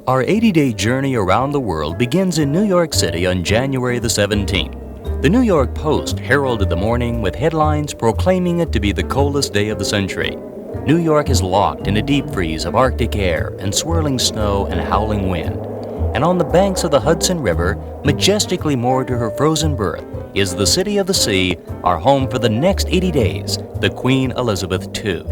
Our 80-day journey around the world begins in New York City on January the 17th. The New York Post heralded the morning with headlines proclaiming it to be the coldest day of the century. New York is locked in a deep freeze of Arctic air and swirling snow and howling wind. And on the banks of the Hudson River, majestically moored to her frozen berth, is the City of the Sea, our home for the next 80 days, the Queen Elizabeth II.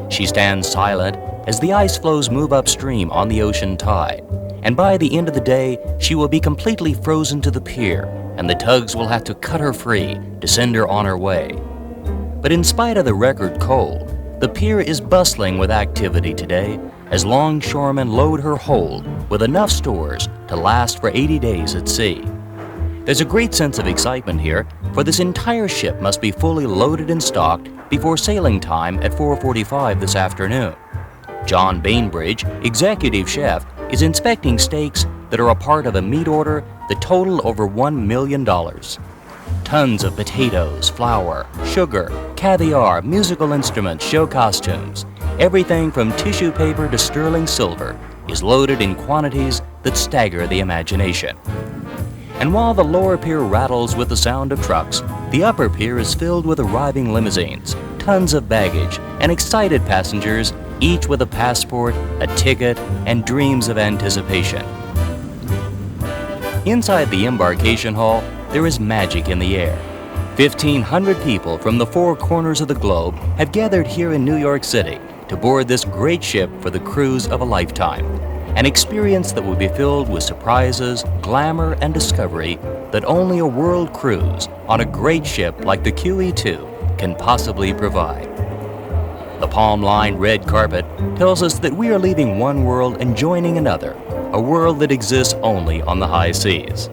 She stands silent as the ice floes move upstream on the ocean tide, and by the end of the day, she will be completely frozen to the pier, and the tugs will have to cut her free to send her on her way. But in spite of the record cold, the pier is bustling with activity today as longshoremen load her hold with enough stores to last for 80 days at sea. There's a great sense of excitement here, for this entire ship must be fully loaded and stocked before sailing time at 4:45 this afternoon. John Bainbridge, executive chef, is inspecting steaks that are a part of a meat order that total over $1 million. Tons of potatoes, flour, sugar, caviar, musical instruments, show costumes, everything from tissue paper to sterling silver is loaded in quantities that stagger the imagination. And while the lower pier rattles with the sound of trucks, the upper pier is filled with arriving limousines, tons of baggage, and excited passengers, each with a passport, a ticket, and dreams of anticipation. Inside the embarkation hall, there is magic in the air. 1,500 people from the four corners of the globe have gathered here in New York City to board this great ship for the cruise of a lifetime, an experience that will be filled with surprises, glamour, and discovery that only a world cruise on a great ship like the QE2 can possibly provide. The palm-lined red carpet tells us that we are leaving one world and joining another, a world that exists only on the high seas.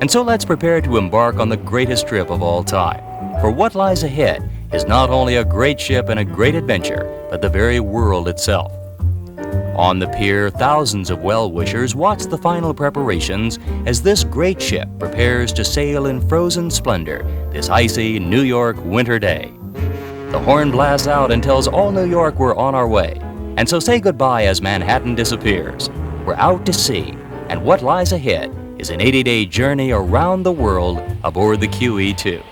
And so let's prepare to embark on the greatest trip of all time, for what lies ahead is not only a great ship and a great adventure, but the very world itself. On the pier, thousands of well-wishers watch the final preparations as this great ship prepares to sail in frozen splendor this icy New York winter day. The horn blasts out and tells all New York we're on our way, and so say goodbye as Manhattan disappears. We're out to sea, and what lies ahead is an 80-day journey around the world aboard the QE2.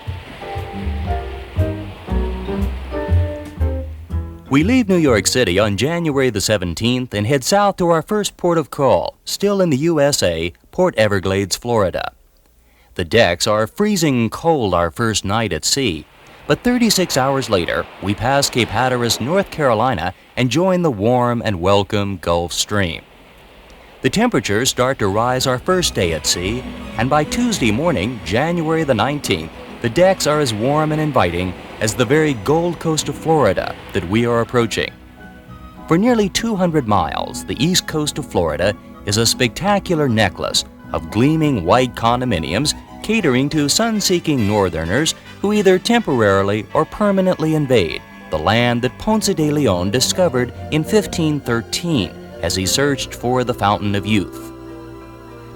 We leave New York City on January the 17th and head south to our first port of call, still in the USA, Port Everglades, Florida. The decks are freezing cold our first night at sea, but 36 hours later, we pass Cape Hatteras, North Carolina, and join the warm and welcome Gulf Stream. The temperatures start to rise our first day at sea, and by Tuesday morning, January the 19th, the decks are as warm and inviting as the very Gold Coast of Florida that we are approaching. For nearly 200 miles, the east coast of Florida is a spectacular necklace of gleaming white condominiums catering to sun-seeking northerners who either temporarily or permanently invade the land that Ponce de Leon discovered in 1513 as he searched for the Fountain of Youth.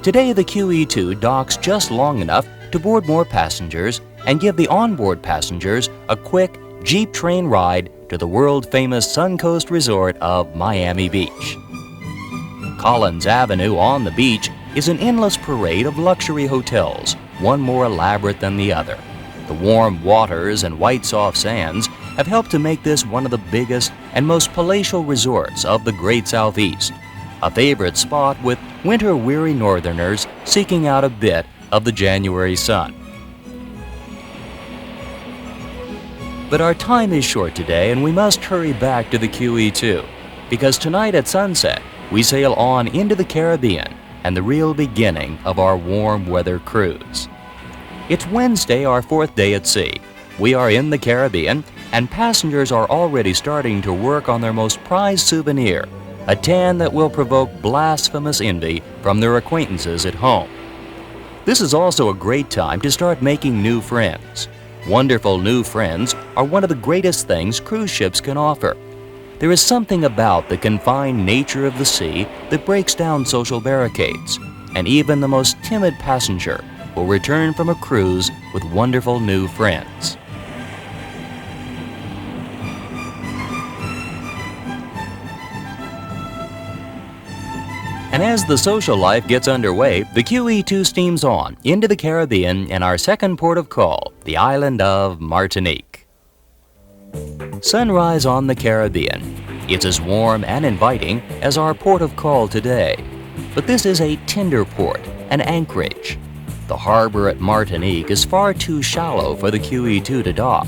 Today, the QE2 docks just long enough to board more passengers and give the onboard passengers a quick Jeep train ride to the world-famous Suncoast resort of Miami Beach. Collins Avenue on the beach is an endless parade of luxury hotels, one more elaborate than the other. The warm waters and white soft sands have helped to make this one of the biggest and most palatial resorts of the Great Southeast, a favorite spot with winter-weary northerners seeking out a bit of the January sun. But our time is short today, and we must hurry back to the QE2, because tonight at sunset, we sail on into the Caribbean and the real beginning of our warm weather cruise. It's Wednesday, our fourth day at sea. We are in the Caribbean, and passengers are already starting to work on their most prized souvenir, a tan that will provoke blasphemous envy from their acquaintances at home. This is also a great time to start making new friends. Wonderful new friends are one of the greatest things cruise ships can offer. There is something about the confined nature of the sea that breaks down social barricades, and even the most timid passenger will return from a cruise with wonderful new friends. And as the social life gets underway, the QE2 steams on into the Caribbean and our second port of call, the island of Martinique. Sunrise on the Caribbean. It's as warm and inviting as our port of call today. But this is a tender port, an anchorage. The harbor at Martinique is far too shallow for the QE2 to dock,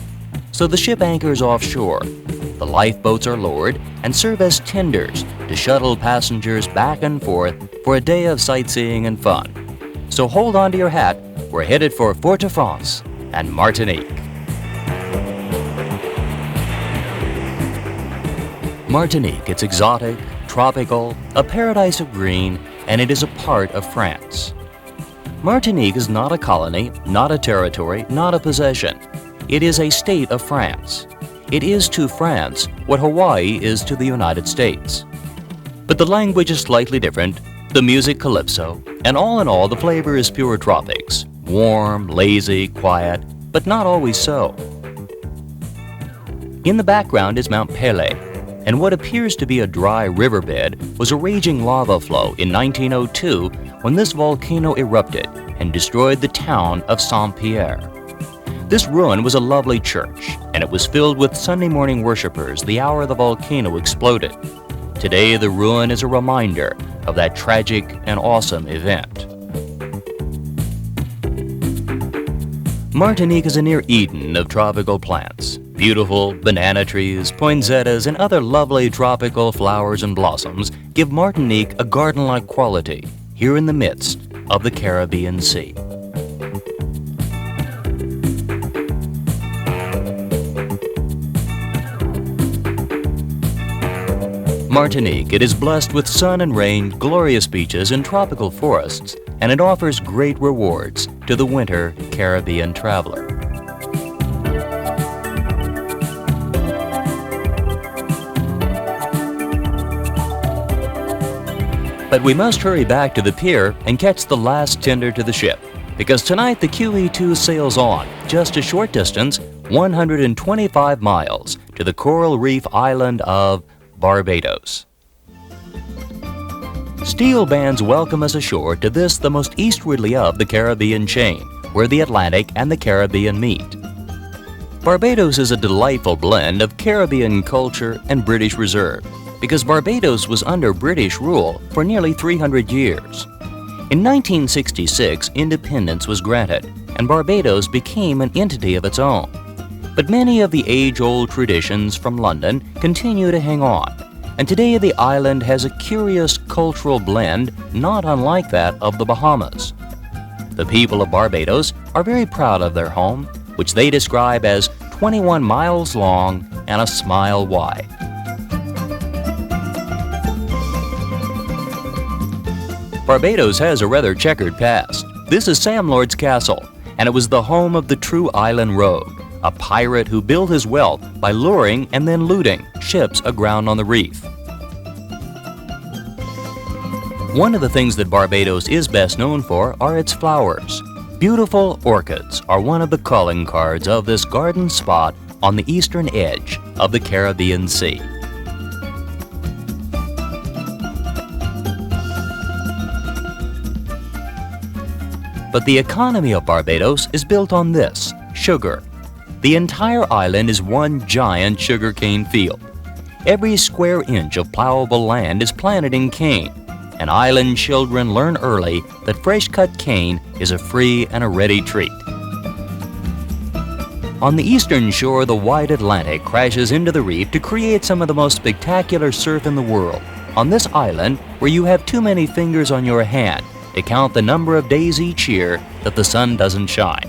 so the ship anchors offshore. The lifeboats are lowered and serve as tenders to shuttle passengers back and forth for a day of sightseeing and fun. So hold on to your hat, we're headed for Fort-de-France and Martinique. Martinique, it's exotic, tropical, a paradise of green, and it is a part of France. Martinique is not a colony, not a territory, not a possession. It is a state of France. It is to France what Hawaii is to the United States. But the language is slightly different, the music calypso, and all in all the flavor is pure tropics. Warm, lazy, quiet, but not always so. In the background is Mount Pelée, and what appears to be a dry riverbed was a raging lava flow in 1902 when this volcano erupted and destroyed the town of Saint-Pierre. This ruin was a lovely church, and it was filled with Sunday morning worshipers the hour the volcano exploded. Today, the ruin is a reminder of that tragic and awesome event. Martinique is a near Eden of tropical plants. Beautiful banana trees, poinsettias, and other lovely tropical flowers and blossoms give Martinique a garden-like quality here in the midst of the Caribbean Sea. Martinique, it is blessed with sun and rain, glorious beaches, and tropical forests, and it offers great rewards to the winter Caribbean traveler. But we must hurry back to the pier and catch the last tender to the ship, because tonight the QE2 sails on just a short distance, 125 miles, to the coral reef island of Barbados. Steel bands welcome us ashore to this, the most eastwardly of the Caribbean chain, where the Atlantic and the Caribbean meet. Barbados is a delightful blend of Caribbean culture and British reserve, because Barbados was under British rule for nearly 300 years. In 1966, independence was granted, and Barbados became an entity of its own. But many of the age-old traditions from London continue to hang on, and today the island has a curious cultural blend not unlike that of the Bahamas. The people of Barbados are very proud of their home, which they describe as 21 miles long and a smile wide. Barbados has a rather checkered past. This is Sam Lord's castle, and it was the home of the true island rogue, a pirate who built his wealth by luring and then looting ships aground on the reef. One of the things that Barbados is best known for are its flowers. Beautiful orchids are one of the calling cards of this garden spot on the eastern edge of the Caribbean Sea. But the economy of Barbados is built on this, sugar. The entire island is one giant sugarcane field. Every square inch of plowable land is planted in cane, and island children learn early that fresh-cut cane is a free and a ready treat. On the eastern shore, the wide Atlantic crashes into the reef to create some of the most spectacular surf in the world. On this island, where you have too many fingers on your hand to count the number of days each year that the sun doesn't shine.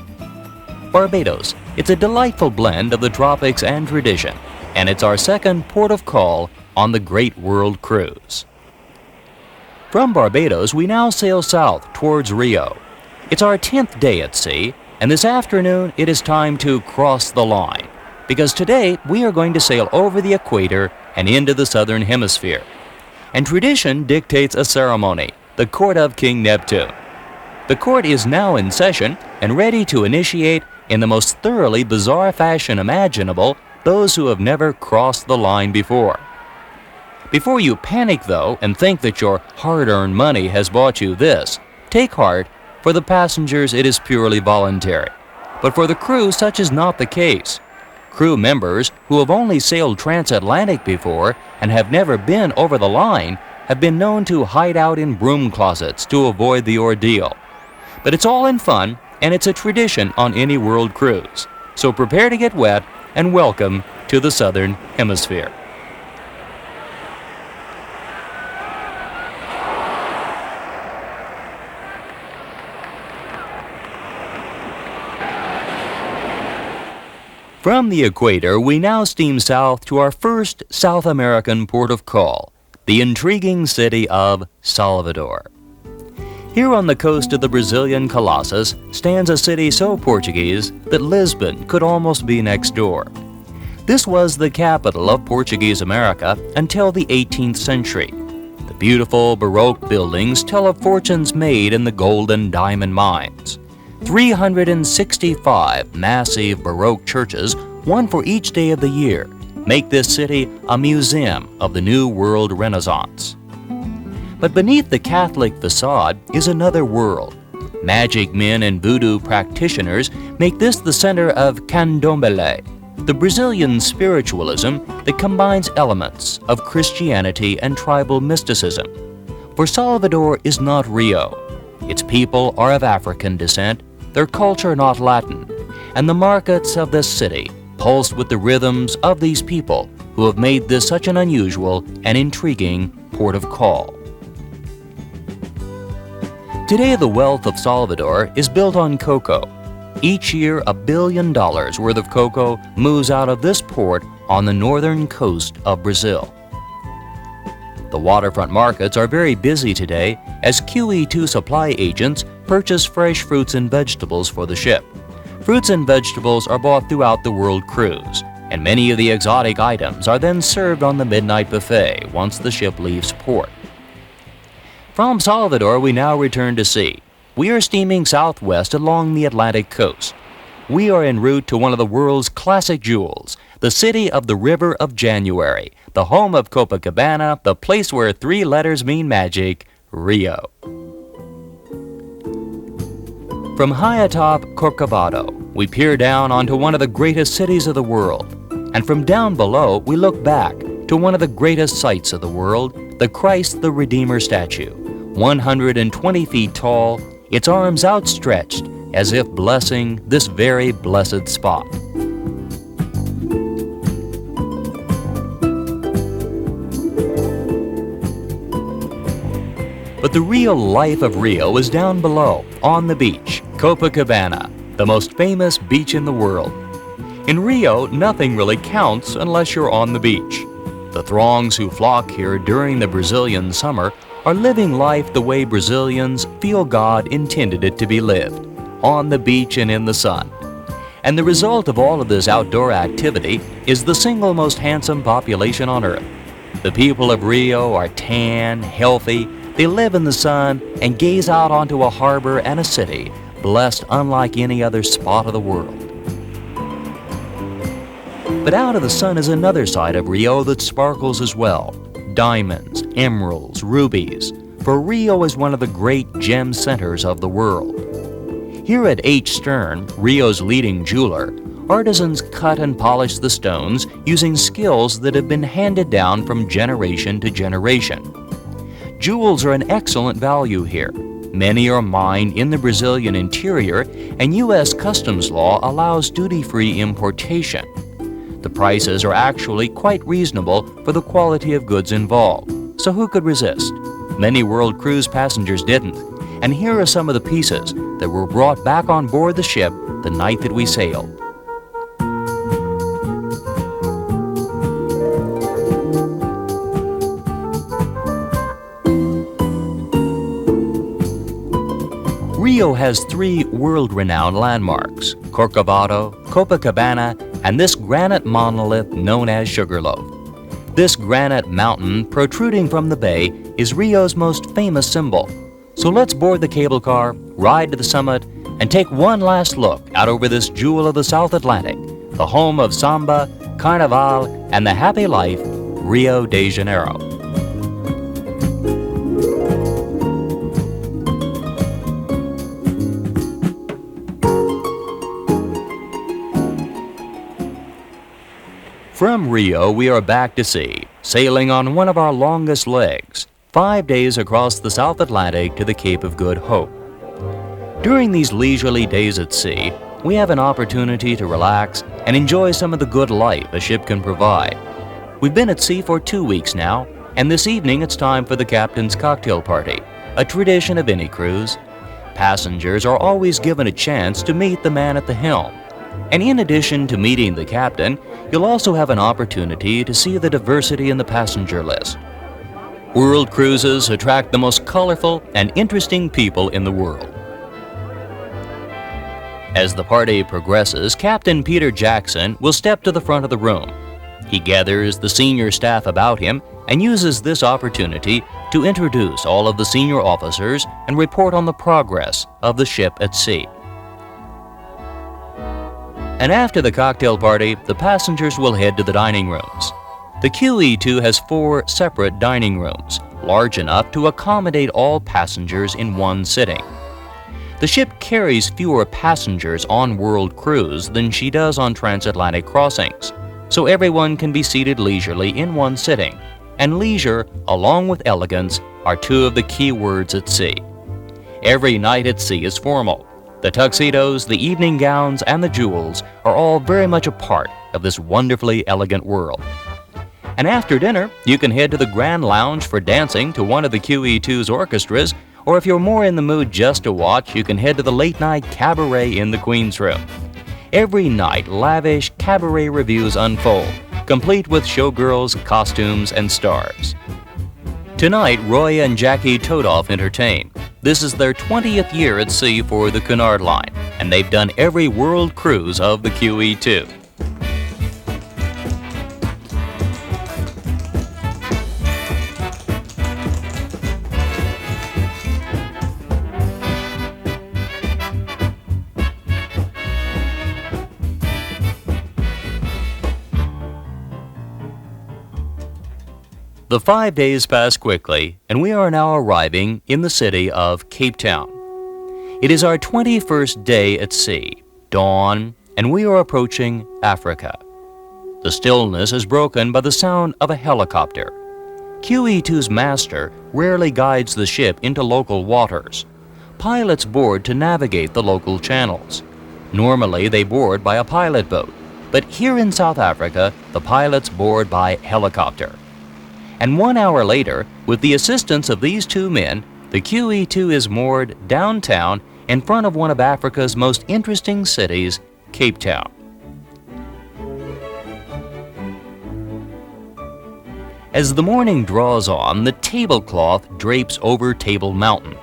Barbados, it's a delightful blend of the tropics and tradition, and it's our second port of call on the Great World Cruise. From Barbados, we now sail south towards Rio. It's our 10th day at sea, and this afternoon it is time to cross the line, because today we are going to sail over the equator and into the southern hemisphere. And tradition dictates a ceremony, the court of King Neptune. The court is now in session and ready to initiate, in the most thoroughly bizarre fashion imaginable, those who have never crossed the line before. Before you panic, though, and think that your hard-earned money has bought you this, take heart. For the passengers, it is purely voluntary. But for the crew, such is not the case. Crew members who have only sailed transatlantic before and have never been over the line have been known to hide out in broom closets to avoid the ordeal. But it's all in fun, and it's a tradition on any world cruise. So prepare to get wet, and welcome to the Southern Hemisphere. From the equator, we now steam south to our first South American port of call, the intriguing city of Salvador. Here on the coast of the Brazilian Colossus stands a city so Portuguese that Lisbon could almost be next door. This was the capital of Portuguese America until the 18th century. The beautiful Baroque buildings tell of fortunes made in the gold and diamond mines. 365 massive Baroque churches, one for each day of the year, make this city a museum of the New World Renaissance. But beneath the Catholic facade is another world. Magic men and voodoo practitioners make this the center of candomblé, the Brazilian spiritualism that combines elements of Christianity and tribal mysticism. For Salvador is not Rio. Its people are of African descent, their culture not Latin, and the markets of this city pulse with the rhythms of these people who have made this such an unusual and intriguing port of call. Today, the wealth of Salvador is built on cocoa. Each year, $1 billion worth of cocoa moves out of this port on the northern coast of Brazil. The waterfront markets are very busy today as QE2 supply agents purchase fresh fruits and vegetables for the ship. Fruits and vegetables are bought throughout the world cruise, and many of the exotic items are then served on the midnight buffet once the ship leaves port. From Salvador, we now return to sea. We are steaming southwest along the Atlantic coast. We are en route to one of the world's classic jewels, the city of the River of January, the home of Copacabana, the place where 3 letters mean magic, Rio. From high atop Corcovado, we peer down onto one of the greatest cities of the world. And from down below, we look back to one of the greatest sights of the world, the Christ the Redeemer statue, 120 feet tall, its arms outstretched as if blessing this very blessed spot. But the real life of Rio is down below, on the beach, Copacabana, the most famous beach in the world. In Rio, nothing really counts unless you're on the beach. The throngs who flock here during the Brazilian summer are living life the way Brazilians feel God intended it to be lived, on the beach and in the sun. And the result of all of this outdoor activity is the single most handsome population on earth. The people of Rio are tan, healthy, they live in the sun and gaze out onto a harbor and a city blessed unlike any other spot of the world. But out of the sun is another side of Rio that sparkles as well. Diamonds, emeralds, rubies. For Rio is one of the great gem centers of the world. Here at H. Stern, Rio's leading jeweler, artisans cut and polish the stones using skills that have been handed down from generation to generation. Jewels are an excellent value here. Many are mined in the Brazilian interior, and U.S. customs law allows duty-free importation. The prices are actually quite reasonable for the quality of goods involved, so who could resist? Many world cruise passengers didn't, and here are some of the pieces that were brought back on board the ship the night that we sailed. Rio has 3 world-renowned landmarks, Corcovado, Copacabana, and this granite monolith known as Sugarloaf. This granite mountain protruding from the bay is Rio's most famous symbol. So let's board the cable car, ride to the summit, and take one last look out over this jewel of the South Atlantic, the home of samba, carnival, and the happy life, Rio de Janeiro. From Rio, we are back to sea, sailing on one of our longest legs, 5 days across the South Atlantic to the Cape of Good Hope. During these leisurely days at sea, we have an opportunity to relax and enjoy some of the good life a ship can provide. We've been at sea for 2 weeks now, and this evening it's time for the captain's cocktail party, a tradition of any cruise. Passengers are always given a chance to meet the man at the helm. And in addition to meeting the captain, you'll also have an opportunity to see the diversity in the passenger list. World cruises attract the most colorful and interesting people in the world. As the party progresses, Captain Peter Jackson will step to the front of the room. He gathers the senior staff about him and uses this opportunity to introduce all of the senior officers and report on the progress of the ship at sea. And after the cocktail party, the passengers will head to the dining rooms. The QE2 has 4 separate dining rooms, large enough to accommodate all passengers in one sitting. The ship carries fewer passengers on world cruise than she does on transatlantic crossings, so everyone can be seated leisurely in one sitting, and leisure, along with elegance, are 2 of the key words at sea. Every night at sea is formal. The tuxedos, the evening gowns, and the jewels are all very much a part of this wonderfully elegant world. And after dinner, you can head to the Grand Lounge for dancing to one of the QE2's orchestras, or if you're more in the mood just to watch, you can head to the late-night cabaret in the Queen's Room. Every night, lavish cabaret reviews unfold, complete with showgirls, costumes, and stars. Tonight, Roy and Jackie Todoff entertain. This is their 20th year at sea for the Cunard Line, and they've done every world cruise of the QE2. The 5 days pass quickly, and we are now arriving in the city of Cape Town. It is our 21st day at sea, dawn, and we are approaching Africa. The stillness is broken by the sound of a helicopter. QE2's master rarely guides the ship into local waters. Pilots board to navigate the local channels. Normally, they board by a pilot boat, but here in South Africa, the pilots board by helicopter. And 1 hour later, with the assistance of these 2 men, the QE2 is moored downtown in front of one of Africa's most interesting cities, Cape Town. As the morning draws on, the tablecloth drapes over Table Mountain.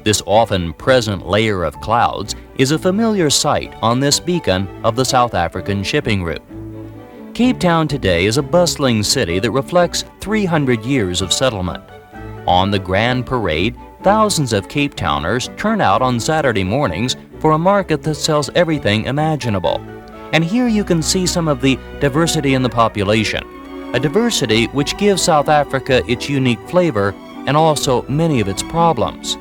This often present layer of clouds is a familiar sight on this beacon of the South African shipping route. Cape Town today is a bustling city that reflects 300 years of settlement. On the Grand Parade, thousands of Cape Towners turn out on Saturday mornings for a market that sells everything imaginable. And here you can see some of the diversity in the population, a diversity which gives South Africa its unique flavor and also many of its problems.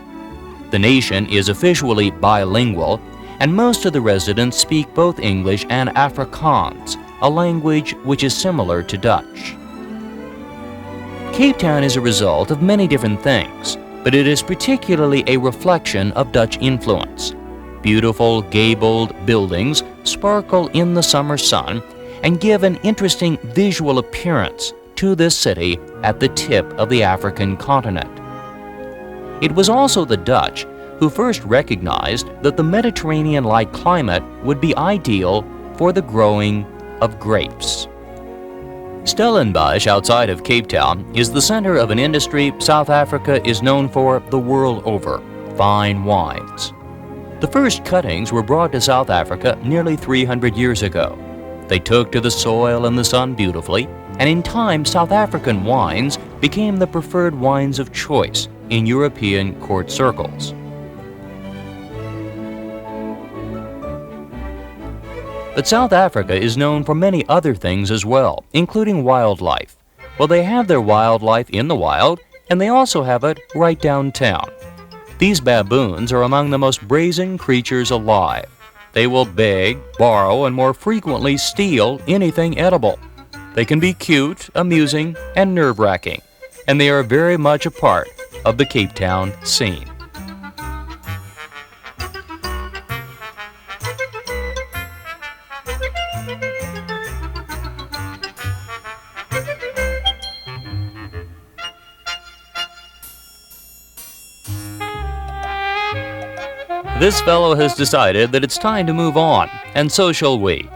The nation is officially bilingual, and most of the residents speak both English and Afrikaans, a language which is similar to Dutch. Cape Town is a result of many different things, but it is particularly a reflection of Dutch influence. Beautiful gabled buildings sparkle in the summer sun and give an interesting visual appearance to this city at the tip of the African continent. It was also the Dutch who first recognized that the Mediterranean-like climate would be ideal for the growing of grapes. Stellenbosch, outside of Cape Town, is the center of an industry South Africa is known for the world over: fine wines. The first cuttings were brought to South Africa nearly 300 years ago. They took to the soil and the sun beautifully, and in time South African wines became the preferred wines of choice in European court circles. But South Africa is known for many other things as well, including wildlife. Well, they have their wildlife in the wild, and they also have it right downtown. These baboons are among the most brazen creatures alive. They will beg, borrow, and more frequently steal anything edible. They can be cute, amusing, and nerve-wracking, and they are very much a part of the Cape Town scene. This fellow has decided that it's time to move on, and so shall we.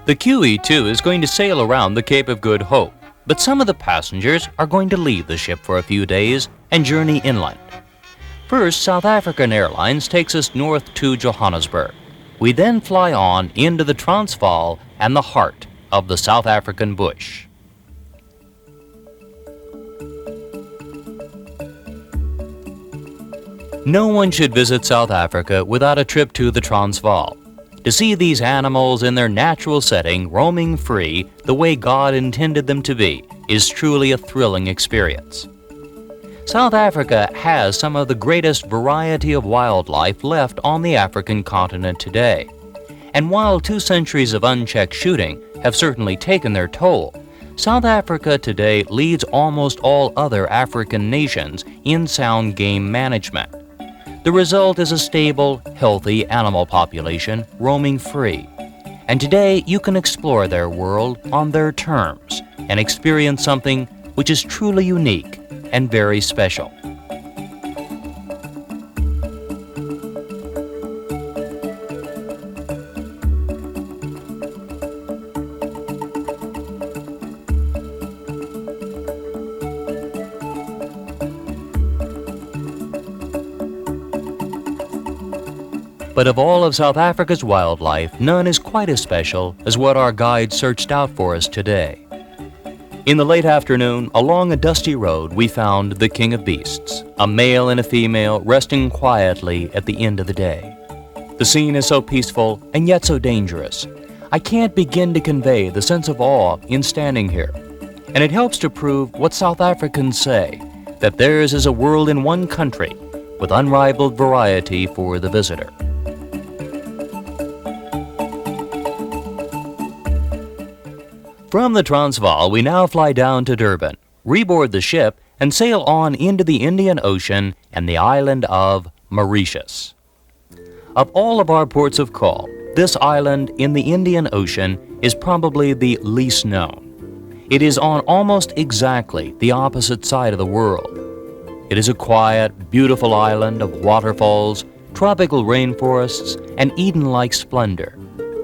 The QE2 is going to sail around the Cape of Good Hope, but some of the passengers are going to leave the ship for a few days and journey inland. First, South African Airlines takes us north to Johannesburg. We then fly on into the Transvaal and the heart of the South African bush. No one should visit South Africa without a trip to the Transvaal. To see these animals in their natural setting roaming free the way God intended them to be is truly a thrilling experience. South Africa has some of the greatest variety of wildlife left on the African continent today. And while 2 centuries of unchecked shooting have certainly taken their toll, South Africa today leads almost all other African nations in sound game management. The result is a stable, healthy animal population roaming free. And today you can explore their world on their terms and experience something which is truly unique and very special. But of all of South Africa's wildlife, none is quite as special as what our guide searched out for us today. In the late afternoon, along a dusty road, we found the king of beasts, a male and a female resting quietly at the end of the day. The scene is so peaceful and yet so dangerous. I can't begin to convey the sense of awe in standing here. And it helps to prove what South Africans say, that theirs is a world in one country with unrivaled variety for the visitor. From the Transvaal, we now fly down to Durban, reboard the ship, and sail on into the Indian Ocean and the island of Mauritius. Of all of our ports of call, this island in the Indian Ocean is probably the least known. It is on almost exactly the opposite side of the world. It is a quiet, beautiful island of waterfalls, tropical rainforests, and Eden-like splendor,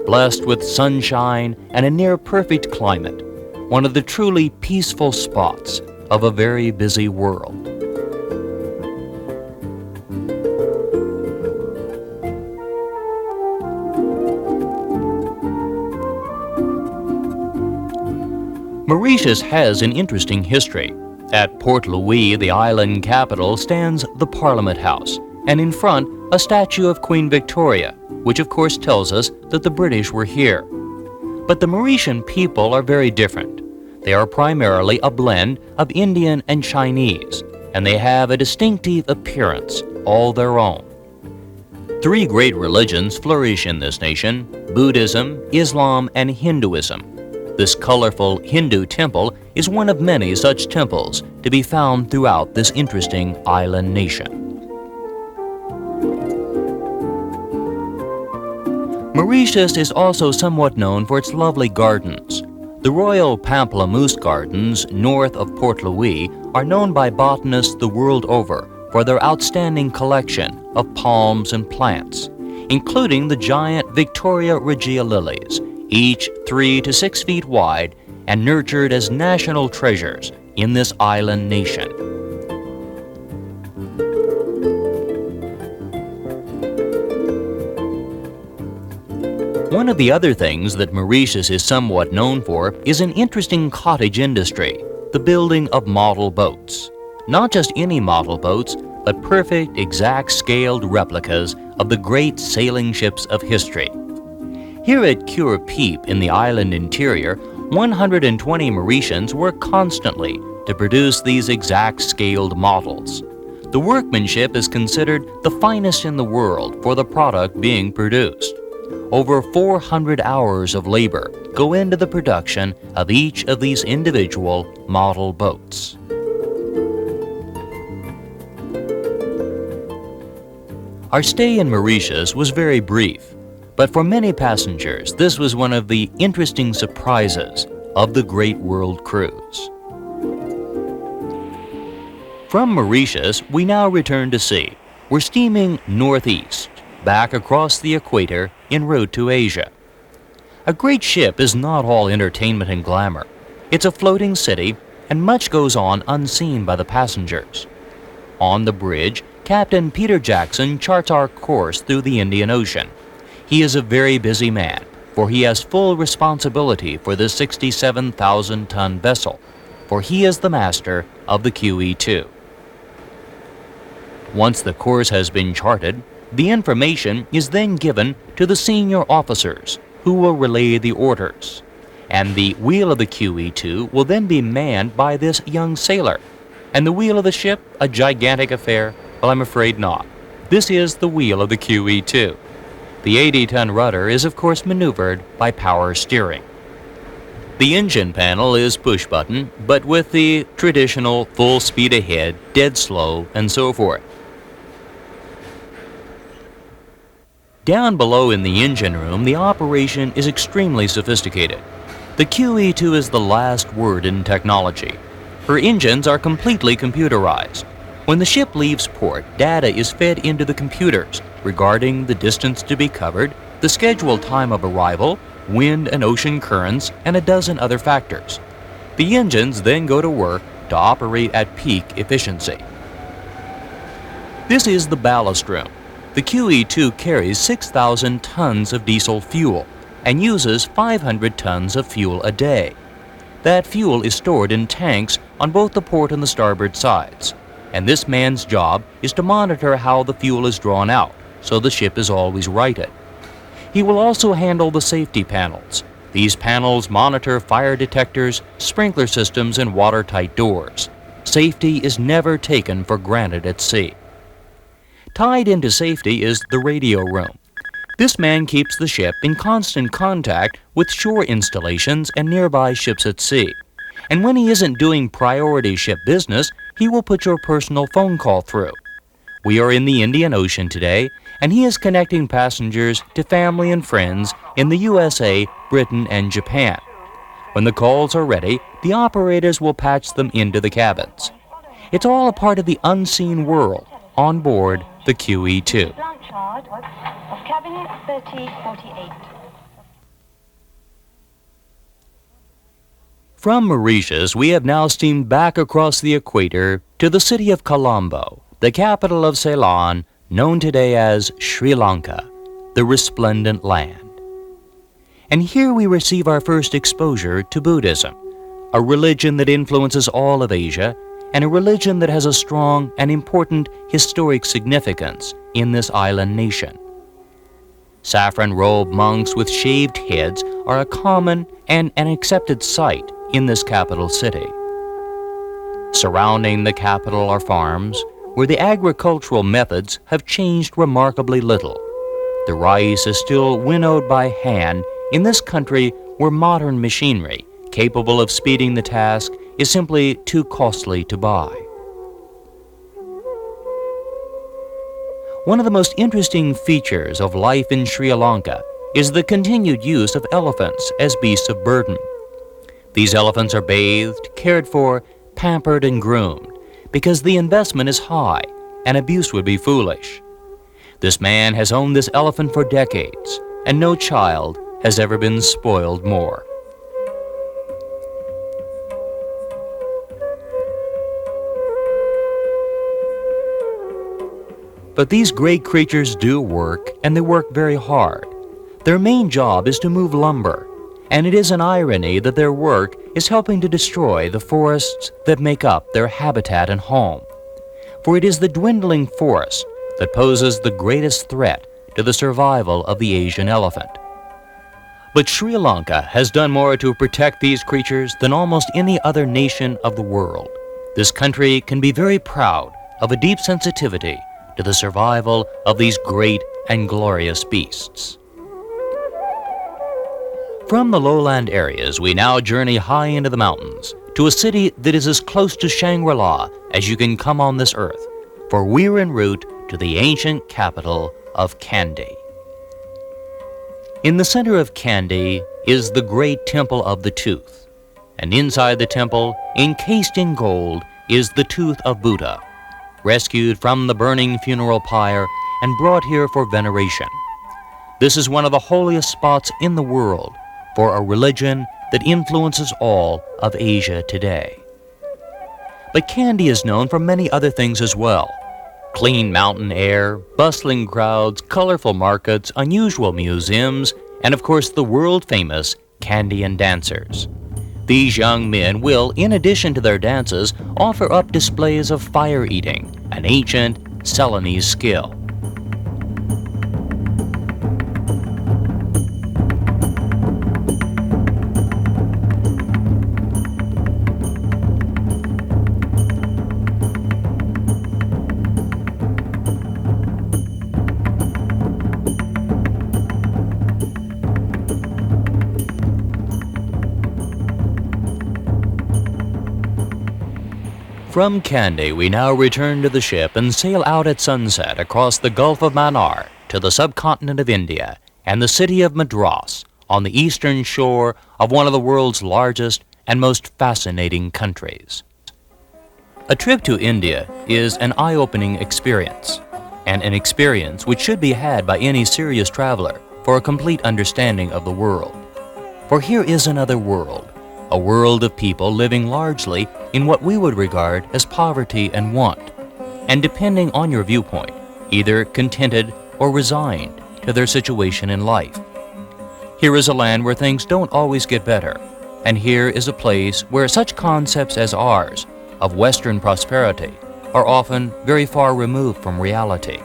blessed with sunshine and a near-perfect climate, one of the truly peaceful spots of a very busy world. Mauritius has an interesting history. At Port Louis, the island capital, stands the Parliament House, and in front, a statue of Queen Victoria, which of course tells us that the British were here. But the Mauritian people are very different. They are primarily a blend of Indian and Chinese, and they have a distinctive appearance all their own. 3 great religions flourish in this nation: Buddhism, Islam, and Hinduism. This colorful Hindu temple is one of many such temples to be found throughout this interesting island nation. Mauritius is also somewhat known for its lovely gardens. The Royal Pamplemousse Gardens north of Port Louis are known by botanists the world over for their outstanding collection of palms and plants, including the giant Victoria Regia lilies, each 3 to 6 feet wide and nurtured as national treasures in this island nation. One of the other things that Mauritius is somewhat known for is an interesting cottage industry, the building of model boats. Not just any model boats, but perfect, exact-scaled replicas of the great sailing ships of history. Here at Cure Peep in the island interior, 120 Mauritians work constantly to produce these exact-scaled models. The workmanship is considered the finest in the world for the product being produced. over 400 hours of labor go into the production of each of these individual model boats. Our stay in Mauritius was very brief, but for many passengers, this was one of the interesting surprises of the Great World Cruise. From Mauritius, we now return to sea. We're steaming northeast, back across the equator en route to Asia. A great ship is not all entertainment and glamour. It's a floating city, and much goes on unseen by the passengers. On the bridge, Captain Peter Jackson charts our course through the Indian Ocean. He is a very busy man, for he has full responsibility for this 67,000-ton vessel, for he is the master of the QE2. Once the course has been charted, the information is then given to the senior officers, who will relay the orders, and the wheel of the QE2 will then be manned by this young sailor. And the wheel of the ship, a gigantic affair? Well, I'm afraid not. This is the wheel of the QE2. The 80-ton rudder is of course maneuvered by power steering. The engine panel is push-button, but with the traditional full speed ahead, dead slow, and so forth. Down below in the engine room, the operation is extremely sophisticated. The QE2 is the last word in technology. Her engines are completely computerized. When the ship leaves port, data is fed into the computers regarding the distance to be covered, the scheduled time of arrival, wind and ocean currents, and a dozen other factors. The engines then go to work to operate at peak efficiency. This is the ballast room. The QE2 carries 6,000 tons of diesel fuel and uses 500 tons of fuel a day. That fuel is stored in tanks on both the port and the starboard sides, and this man's job is to monitor how the fuel is drawn out, so the ship is always righted. He will also handle the safety panels. These panels monitor fire detectors, sprinkler systems, and watertight doors. Safety is never taken for granted at sea. Tied into safety is the radio room. This man keeps the ship in constant contact with shore installations and nearby ships at sea. And when he isn't doing priority ship business, he will put your personal phone call through. We are in the Indian Ocean today, and he is connecting passengers to family and friends in the USA, Britain, and Japan. When the calls are ready, the operators will patch them into the cabins. It's all a part of the unseen world on board the QE2. Of cabinet 3048. From Mauritius, we have now steamed back across the equator to the city of Colombo, the capital of Ceylon, known today as Sri Lanka, the resplendent land. And here we receive our first exposure to Buddhism, a religion that influences all of Asia, and a religion that has a strong and important historic significance in this island nation. Saffron-robed monks with shaved heads are a common and an accepted sight in this capital city. Surrounding the capital are farms where the agricultural methods have changed remarkably little. The rice is still winnowed by hand in this country where modern machinery, capable of speeding the task, is simply too costly to buy. One of the most interesting features of life in Sri Lanka is the continued use of elephants as beasts of burden. These elephants are bathed, cared for, pampered, and groomed because the investment is high and abuse would be foolish. This man has owned this elephant for decades, and no child has ever been spoiled more. But these great creatures do work, and they work very hard. Their main job is to move lumber, and it is an irony that their work is helping to destroy the forests that make up their habitat and home. For it is the dwindling forest that poses the greatest threat to the survival of the Asian elephant. But Sri Lanka has done more to protect these creatures than almost any other nation of the world. This country can be very proud of a deep sensitivity to the survival of these great and glorious beasts. From the lowland areas, we now journey high into the mountains to a city that is as close to Shangri-La as you can come on this earth, for we're en route to the ancient capital of Kandy. In the center of Kandy is the great Temple of the Tooth, and inside the temple, encased in gold, is the Tooth of Buddha, rescued from the burning funeral pyre and brought here for veneration. This is one of the holiest spots in the world for a religion that influences all of Asia today. But Kandy is known for many other things as well. Clean mountain air, bustling crowds, colorful markets, unusual museums, and of course the world-famous Kandian dancers. These young men will, in addition to their dances, offer up displays of fire eating, an ancient Ceylonese skill. From Kandy, we now return to the ship and sail out at sunset across the Gulf of Mannar to the subcontinent of India and the city of Madras on the eastern shore of one of the world's largest and most fascinating countries. A trip to India is an eye-opening experience, and an experience which should be had by any serious traveler for a complete understanding of the world. For here is another world, a world of people living largely in what we would regard as poverty and want, and depending on your viewpoint, either contented or resigned to their situation in life. Here is a land where things don't always get better, and here is a place where such concepts as ours of Western prosperity are often very far removed from reality.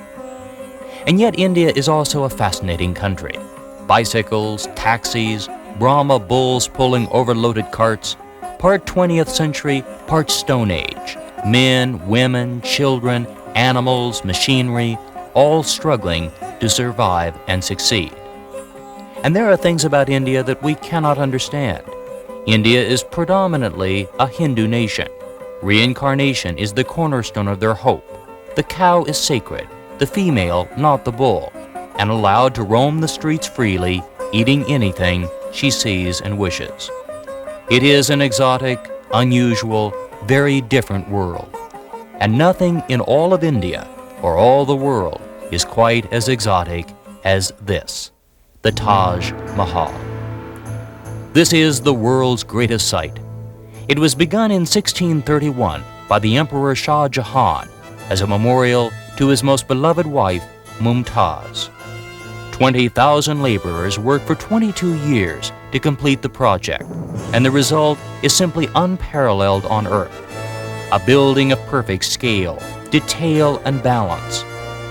And yet India is also a fascinating country. Bicycles, taxis, Brahma bulls pulling overloaded carts, part 20th century, part Stone Age, men, women, children, animals, machinery, all struggling to survive and succeed. And there are things about India that we cannot understand. India is predominantly a Hindu nation. Reincarnation is the cornerstone of their hope. The cow is sacred, the female, not the bull, and allowed to roam the streets freely, eating anything she sees and wishes. It is an exotic, unusual, very different world. And nothing in all of India or all the world is quite as exotic as this, the Taj Mahal. This is the world's greatest sight. It was begun in 1631 by the Emperor Shah Jahan as a memorial to his most beloved wife, Mumtaz. 20,000 laborers worked for 22 years to complete the project, and the result is simply unparalleled on Earth. A building of perfect scale, detail, and balance,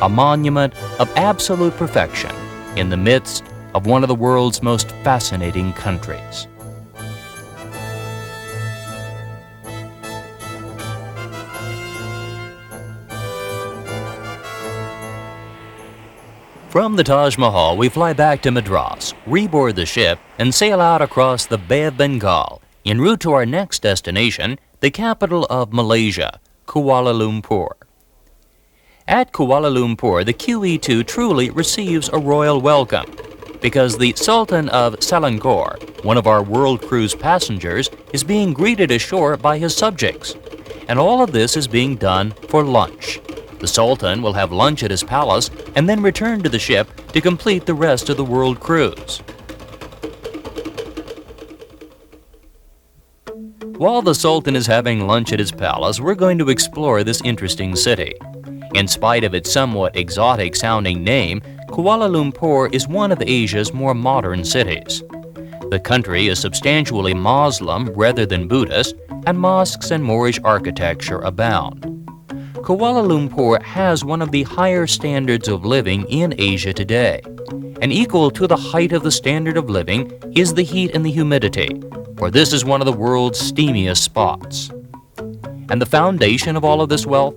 a monument of absolute perfection in the midst of one of the world's most fascinating countries. From the Taj Mahal, we fly back to Madras, reboard the ship, and sail out across the Bay of Bengal, en route to our next destination, the capital of Malaysia, Kuala Lumpur. At Kuala Lumpur, the QE2 truly receives a royal welcome, because the Sultan of Selangor, one of our world cruise passengers, is being greeted ashore by his subjects. And all of this is being done for lunch. The Sultan will have lunch at his palace and then return to the ship to complete the rest of the world cruise. While the Sultan is having lunch at his palace, we're going to explore this interesting city. In spite of its somewhat exotic-sounding name, Kuala Lumpur is one of Asia's more modern cities. The country is substantially Muslim rather than Buddhist, and mosques and Moorish architecture abound. Kuala Lumpur has one of the higher standards of living in Asia today, and equal to the height of the standard of living is the heat and the humidity, for this is one of the world's steamiest spots. And the foundation of all of this wealth?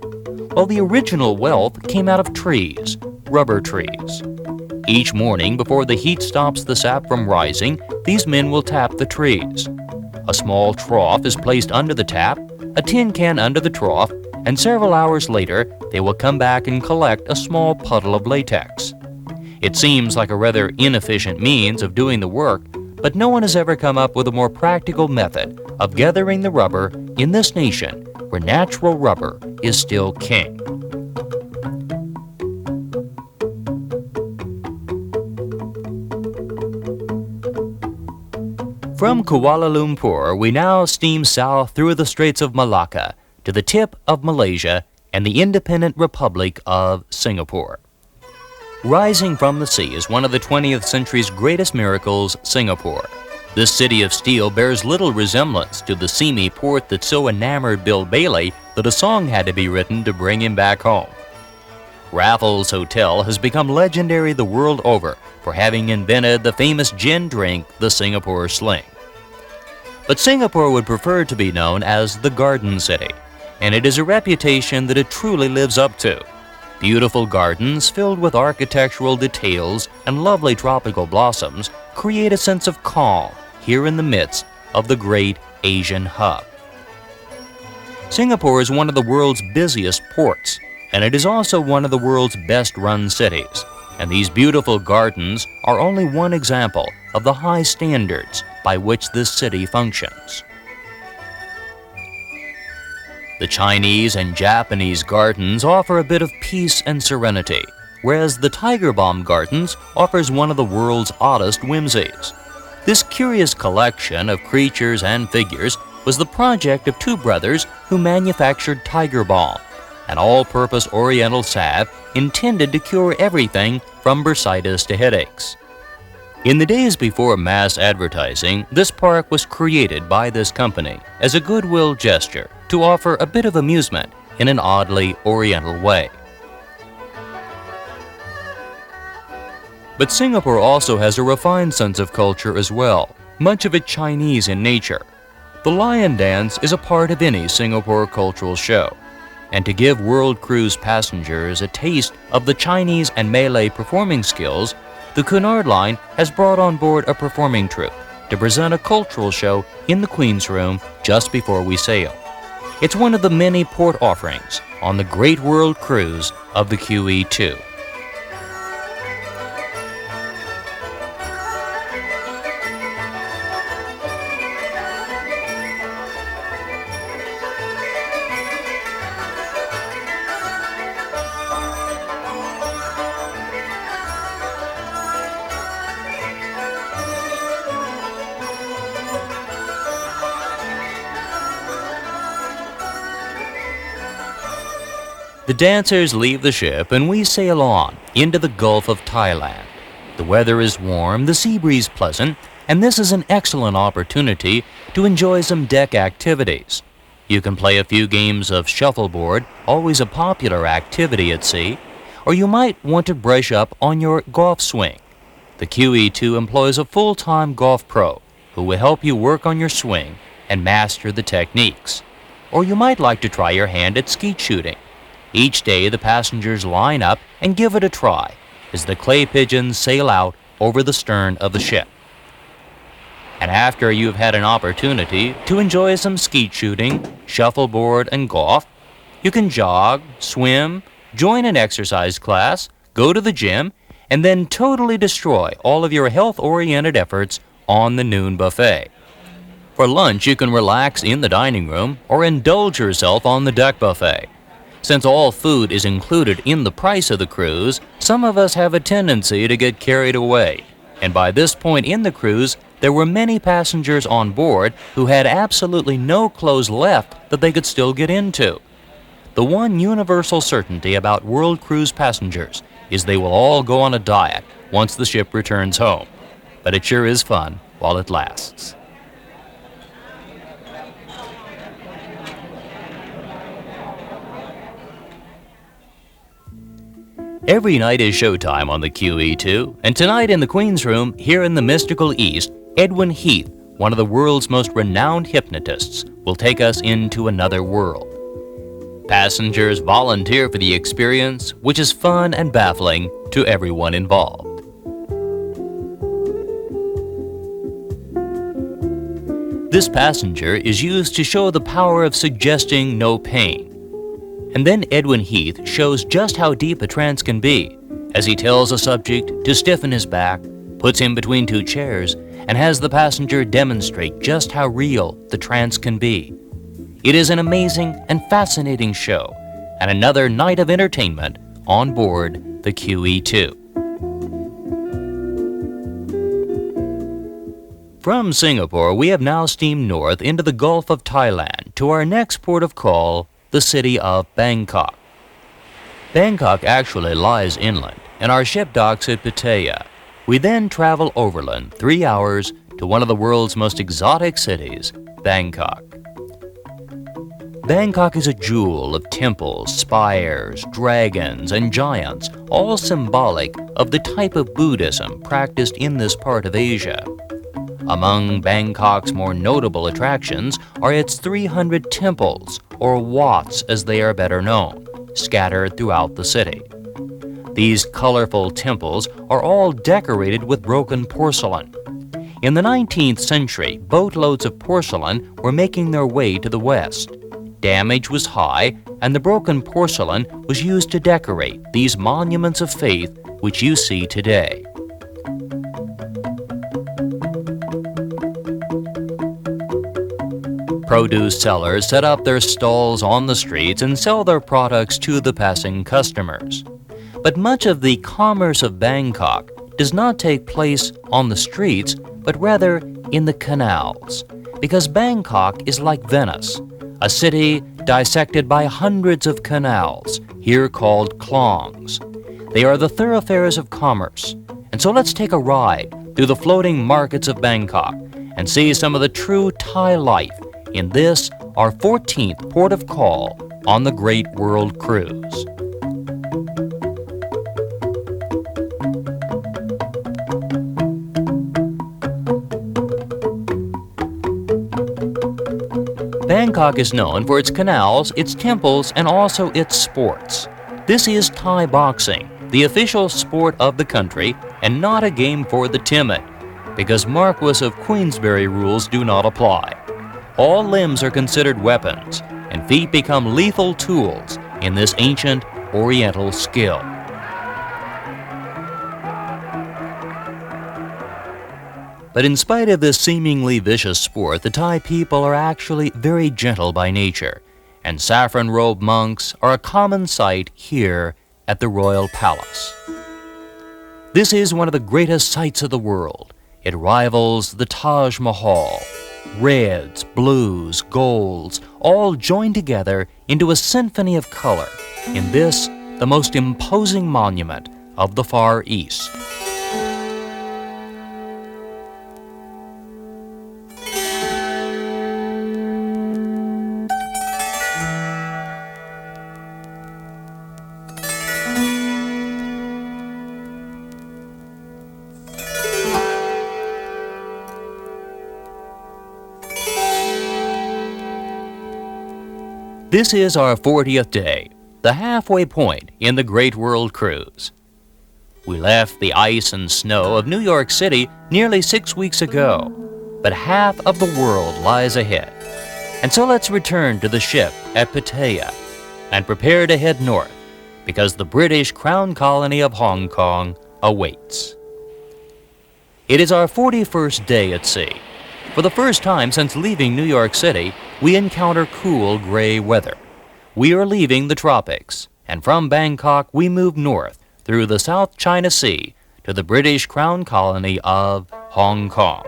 Well, the original wealth came out of trees, rubber trees. Each morning, before the heat stops the sap from rising, these men will tap the trees. A small trough is placed under the tap, a tin can under the trough, and several hours later, they will come back and collect a small puddle of latex. It seems like a rather inefficient means of doing the work, but no one has ever come up with a more practical method of gathering the rubber in this nation where natural rubber is still king. From Kuala Lumpur, we now steam south through the Straits of Malacca to the tip of Malaysia and the independent Republic of Singapore. Rising from the sea is one of the 20th century's greatest miracles, Singapore. This city of steel bears little resemblance to the seamy port that so enamored Bill Bailey that a song had to be written to bring him back home. Raffles Hotel has become legendary the world over for having invented the famous gin drink, the Singapore Sling. But Singapore would prefer to be known as the Garden City, and it is a reputation that it truly lives up to. Beautiful gardens filled with architectural details and lovely tropical blossoms create a sense of calm here in the midst of the great Asian hub. Singapore is one of the world's busiest ports, and it is also one of the world's best-run cities. And these beautiful gardens are only one example of the high standards by which this city functions. The Chinese and Japanese gardens offer a bit of peace and serenity, whereas the Tiger Balm Gardens offers one of the world's oddest whimsies. This curious collection of creatures and figures was the project of two brothers who manufactured Tiger Balm, an all-purpose oriental salve intended to cure everything from bursitis to headaches. In the days before mass advertising, this park was created by this company as a goodwill gesture to offer a bit of amusement in an oddly oriental way. But Singapore also has a refined sense of culture as well, much of it Chinese in nature. The lion dance is a part of any Singapore cultural show. And to give world cruise passengers a taste of the Chinese and Malay performing skills, the Cunard Line has brought on board a performing troupe to present a cultural show in the Queen's Room just before we sail. It's one of the many port offerings on the Great World Cruise of the QE2. The dancers leave the ship and we sail on into the Gulf of Thailand. The weather is warm, the sea breeze pleasant, and this is an excellent opportunity to enjoy some deck activities. You can play a few games of shuffleboard, always a popular activity at sea, or you might want to brush up on your golf swing. The QE2 employs a full-time golf pro who will help you work on your swing and master the techniques. Or you might like to try your hand at skeet shooting. Each day, the passengers line up and give it a try as the clay pigeons sail out over the stern of the ship. And after you've had an opportunity to enjoy some skeet shooting, shuffleboard, and golf, you can jog, swim, join an exercise class, go to the gym, and then totally destroy all of your health-oriented efforts on the noon buffet. For lunch, you can relax in the dining room or indulge yourself on the deck buffet. Since all food is included in the price of the cruise, some of us have a tendency to get carried away. And by this point in the cruise, there were many passengers on board who had absolutely no clothes left that they could still get into. The one universal certainty about world cruise passengers is they will all go on a diet once the ship returns home. But it sure is fun while it lasts. Every night is showtime on the QE2, and tonight in the Queen's Room, here in the mystical East, Edwin Heath, one of the world's most renowned hypnotists, will take us into another world. Passengers volunteer for the experience, which is fun and baffling to everyone involved. This passenger is used to show the power of suggesting no pain. And then Edwin Heath shows just how deep a trance can be, as he tells a subject to stiffen his back, puts him between two chairs, and has the passenger demonstrate just how real the trance can be. It is an amazing and fascinating show, and another night of entertainment on board the QE2. From Singapore, we have now steamed north into the Gulf of Thailand to our next port of call, the city of Bangkok. Bangkok actually lies inland, and our ship docks at Pattaya. We then travel overland 3 hours to one of the world's most exotic cities, Bangkok. Bangkok is a jewel of temples, spires, dragons, and giants, all symbolic of the type of Buddhism practiced in this part of Asia. Among Bangkok's more notable attractions are its 300 temples, or wats as they are better known, scattered throughout the city. These colorful temples are all decorated with broken porcelain. In the 19th century, boatloads of porcelain were making their way to the west. Damage was high, and the broken porcelain was used to decorate these monuments of faith which you see today. Produce sellers set up their stalls on the streets and sell their products to the passing customers. But much of the commerce of Bangkok does not take place on the streets, but rather in the canals, because Bangkok is like Venice, a city dissected by hundreds of canals, here called klongs. They are the thoroughfares of commerce, and so let's take a ride through the floating markets of Bangkok and see some of the true Thai life in this, our 14th port of call on the Great World Cruise. Bangkok is known for its canals, its temples, and also its sports. This is Thai boxing, the official sport of the country, and not a game for the timid, because Marquis of Queensberry rules do not apply. All limbs are considered weapons, and feet become lethal tools in this ancient Oriental skill. But in spite of this seemingly vicious sport, the Thai people are actually very gentle by nature, and saffron-robed monks are a common sight here at the Royal Palace. This is one of the greatest sights of the world. It rivals the Taj Mahal. Reds, blues, golds, all joined together into a symphony of color in this, the most imposing monument of the Far East. This is our 40th day, the halfway point in the Great World Cruise. We left the ice and snow of New York City nearly 6 weeks ago, but half of the world lies ahead. And so let's return to the ship at Pattaya and prepare to head north, because the British Crown Colony of Hong Kong awaits. It is our 41st day at sea. For the first time since leaving New York City, we encounter cool gray weather. We are leaving the tropics, and from Bangkok we move north through the South China Sea to the British Crown Colony of Hong Kong.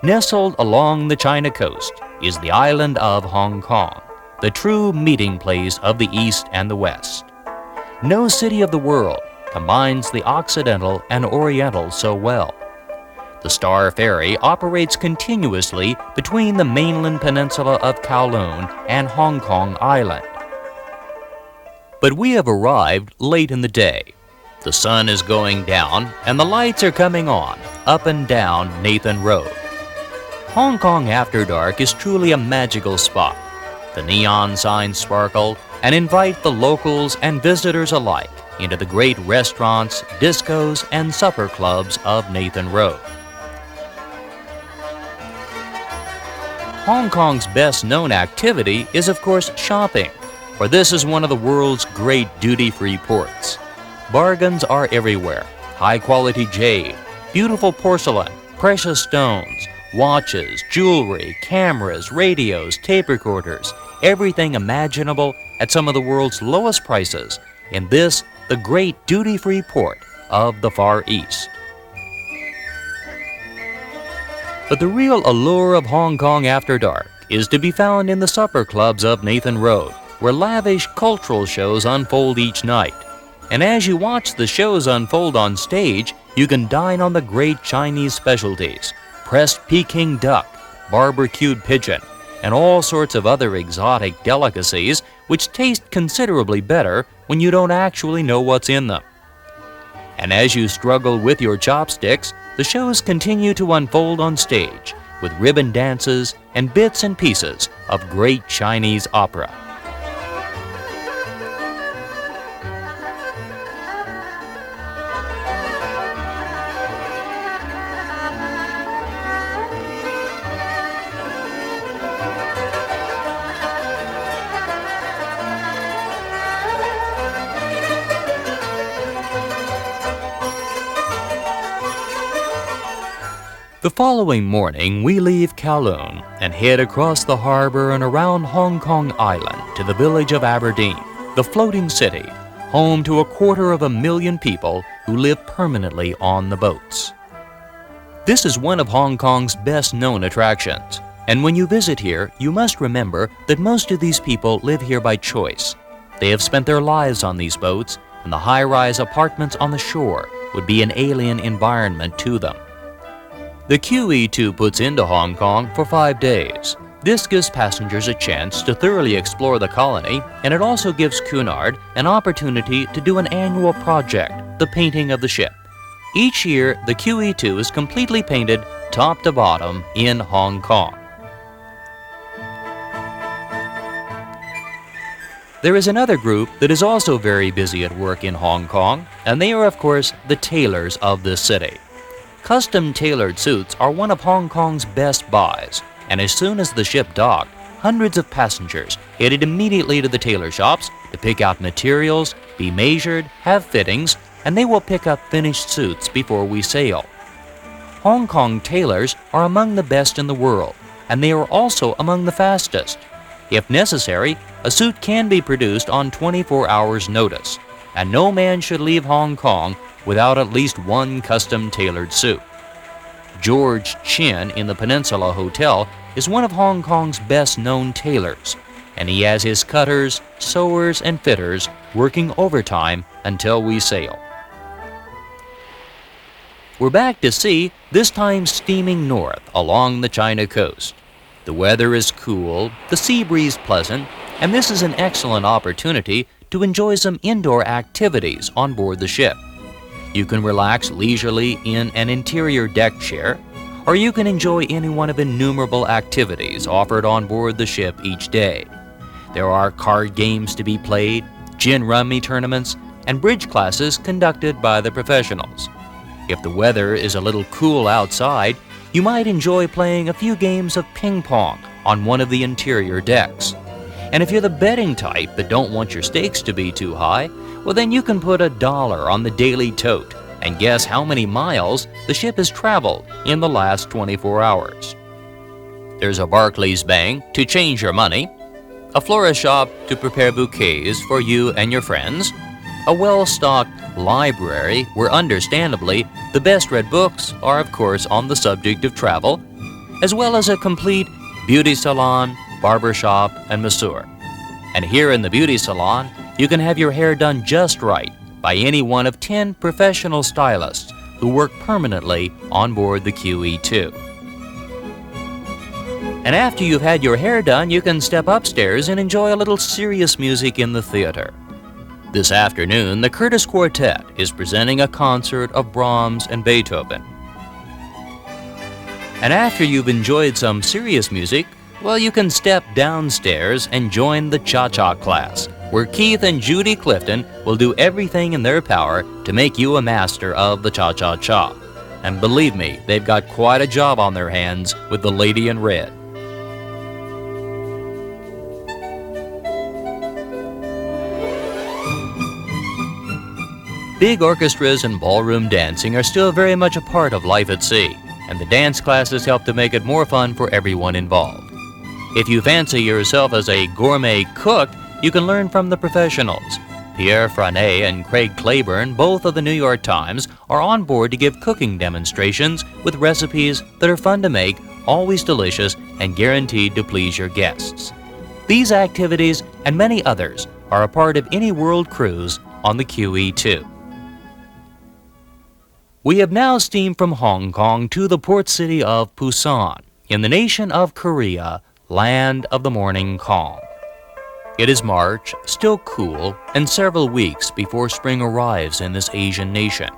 Nestled along the China coast is the island of Hong Kong, the true meeting place of the East and the West. No city of the world combines the Occidental and Oriental so well. The Star Ferry operates continuously between the mainland peninsula of Kowloon and Hong Kong Island. But we have arrived late in the day. The sun is going down and the lights are coming on up and down Nathan Road. Hong Kong after dark is truly a magical spot. The neon signs sparkle and invite the locals and visitors alike into the great restaurants, discos, and supper clubs of Nathan Road. Hong Kong's best-known activity is, of course, shopping, for this is one of the world's great duty-free ports. Bargains are everywhere. High-quality jade, beautiful porcelain, precious stones, watches, jewelry, cameras, radios, tape recorders, everything imaginable at some of the world's lowest prices in this, the great duty-free port of the Far East. But the real allure of Hong Kong after dark is to be found in the supper clubs of Nathan Road, where lavish cultural shows unfold each night. And as you watch the shows unfold on stage, you can dine on the great Chinese specialties, pressed Peking duck, barbecued pigeon, and all sorts of other exotic delicacies which taste considerably better when you don't actually know what's in them. And as you struggle with your chopsticks, the shows continue to unfold on stage with ribbon dances and bits and pieces of great Chinese opera. The following morning, we leave Kowloon and head across the harbor and around Hong Kong Island to the village of Aberdeen, the floating city, home to 250,000 people who live permanently on the boats. This is one of Hong Kong's best-known attractions, and when you visit here, you must remember that most of these people live here by choice. They have spent their lives on these boats, and the high-rise apartments on the shore would be an alien environment to them. The QE2 puts into Hong Kong for 5 days. This gives passengers a chance to thoroughly explore the colony, and it also gives Cunard an opportunity to do an annual project, the painting of the ship. Each year, the QE2 is completely painted top to bottom in Hong Kong. There is another group that is also very busy at work in Hong Kong, and they are, of course, the tailors of this city. Custom-tailored suits are one of Hong Kong's best buys, and as soon as the ship docked, hundreds of passengers headed immediately to the tailor shops to pick out materials, be measured, have fittings, and they will pick up finished suits before we sail. Hong Kong tailors are among the best in the world, and they are also among the fastest. If necessary, a suit can be produced on 24 hours' notice, and no man should leave Hong Kong without at least one custom-tailored suit. George Chin in the Peninsula Hotel is one of Hong Kong's best-known tailors, and he has his cutters, sewers, and fitters working overtime until we sail. We're back to sea, this time steaming north along the China coast. The weather is cool, the sea breeze pleasant, and this is an excellent opportunity to enjoy some indoor activities on board the ship. You can relax leisurely in an interior deck chair, or you can enjoy any one of innumerable activities offered on board the ship each day. There are card games to be played, gin rummy tournaments, and bridge classes conducted by the professionals. If the weather is a little cool outside, you might enjoy playing a few games of ping pong on one of the interior decks. And if you're the betting type but don't want your stakes to be too high, well then you can put $1 on the daily tote and guess how many miles the ship has traveled in the last 24 hours. There's a Barclays Bank to change your money, a florist shop to prepare bouquets for you and your friends, a well-stocked library where understandably the best read books are of course on the subject of travel, as well as a complete beauty salon, barbershop, and masseur. And here in the beauty salon, you can have your hair done just right by any one of 10 professional stylists who work permanently on board the QE2. And after you've had your hair done, you can step upstairs and enjoy a little serious music in the theater. This afternoon, the Curtis Quartet is presenting a concert of Brahms and Beethoven. And after you've enjoyed some serious music, well, you can step downstairs and join the cha-cha class, where Keith and Judy Clifton will do everything in their power to make you a master of the cha-cha-cha. And believe me, they've got quite a job on their hands with the lady in red. Big orchestras and ballroom dancing are still very much a part of life at sea, and the dance classes help to make it more fun for everyone involved. If you fancy yourself as a gourmet cook, you can learn from the professionals. Pierre Franet and Craig Claiborne, both of the New York Times, are on board to give cooking demonstrations with recipes that are fun to make, always delicious, and guaranteed to please your guests. These activities and many others are a part of any world cruise on the QE2. We have now steamed from Hong Kong to the port city of Busan, in the nation of Korea, land of the morning calm. It is March, still cool, and several weeks before spring arrives in this Asian nation.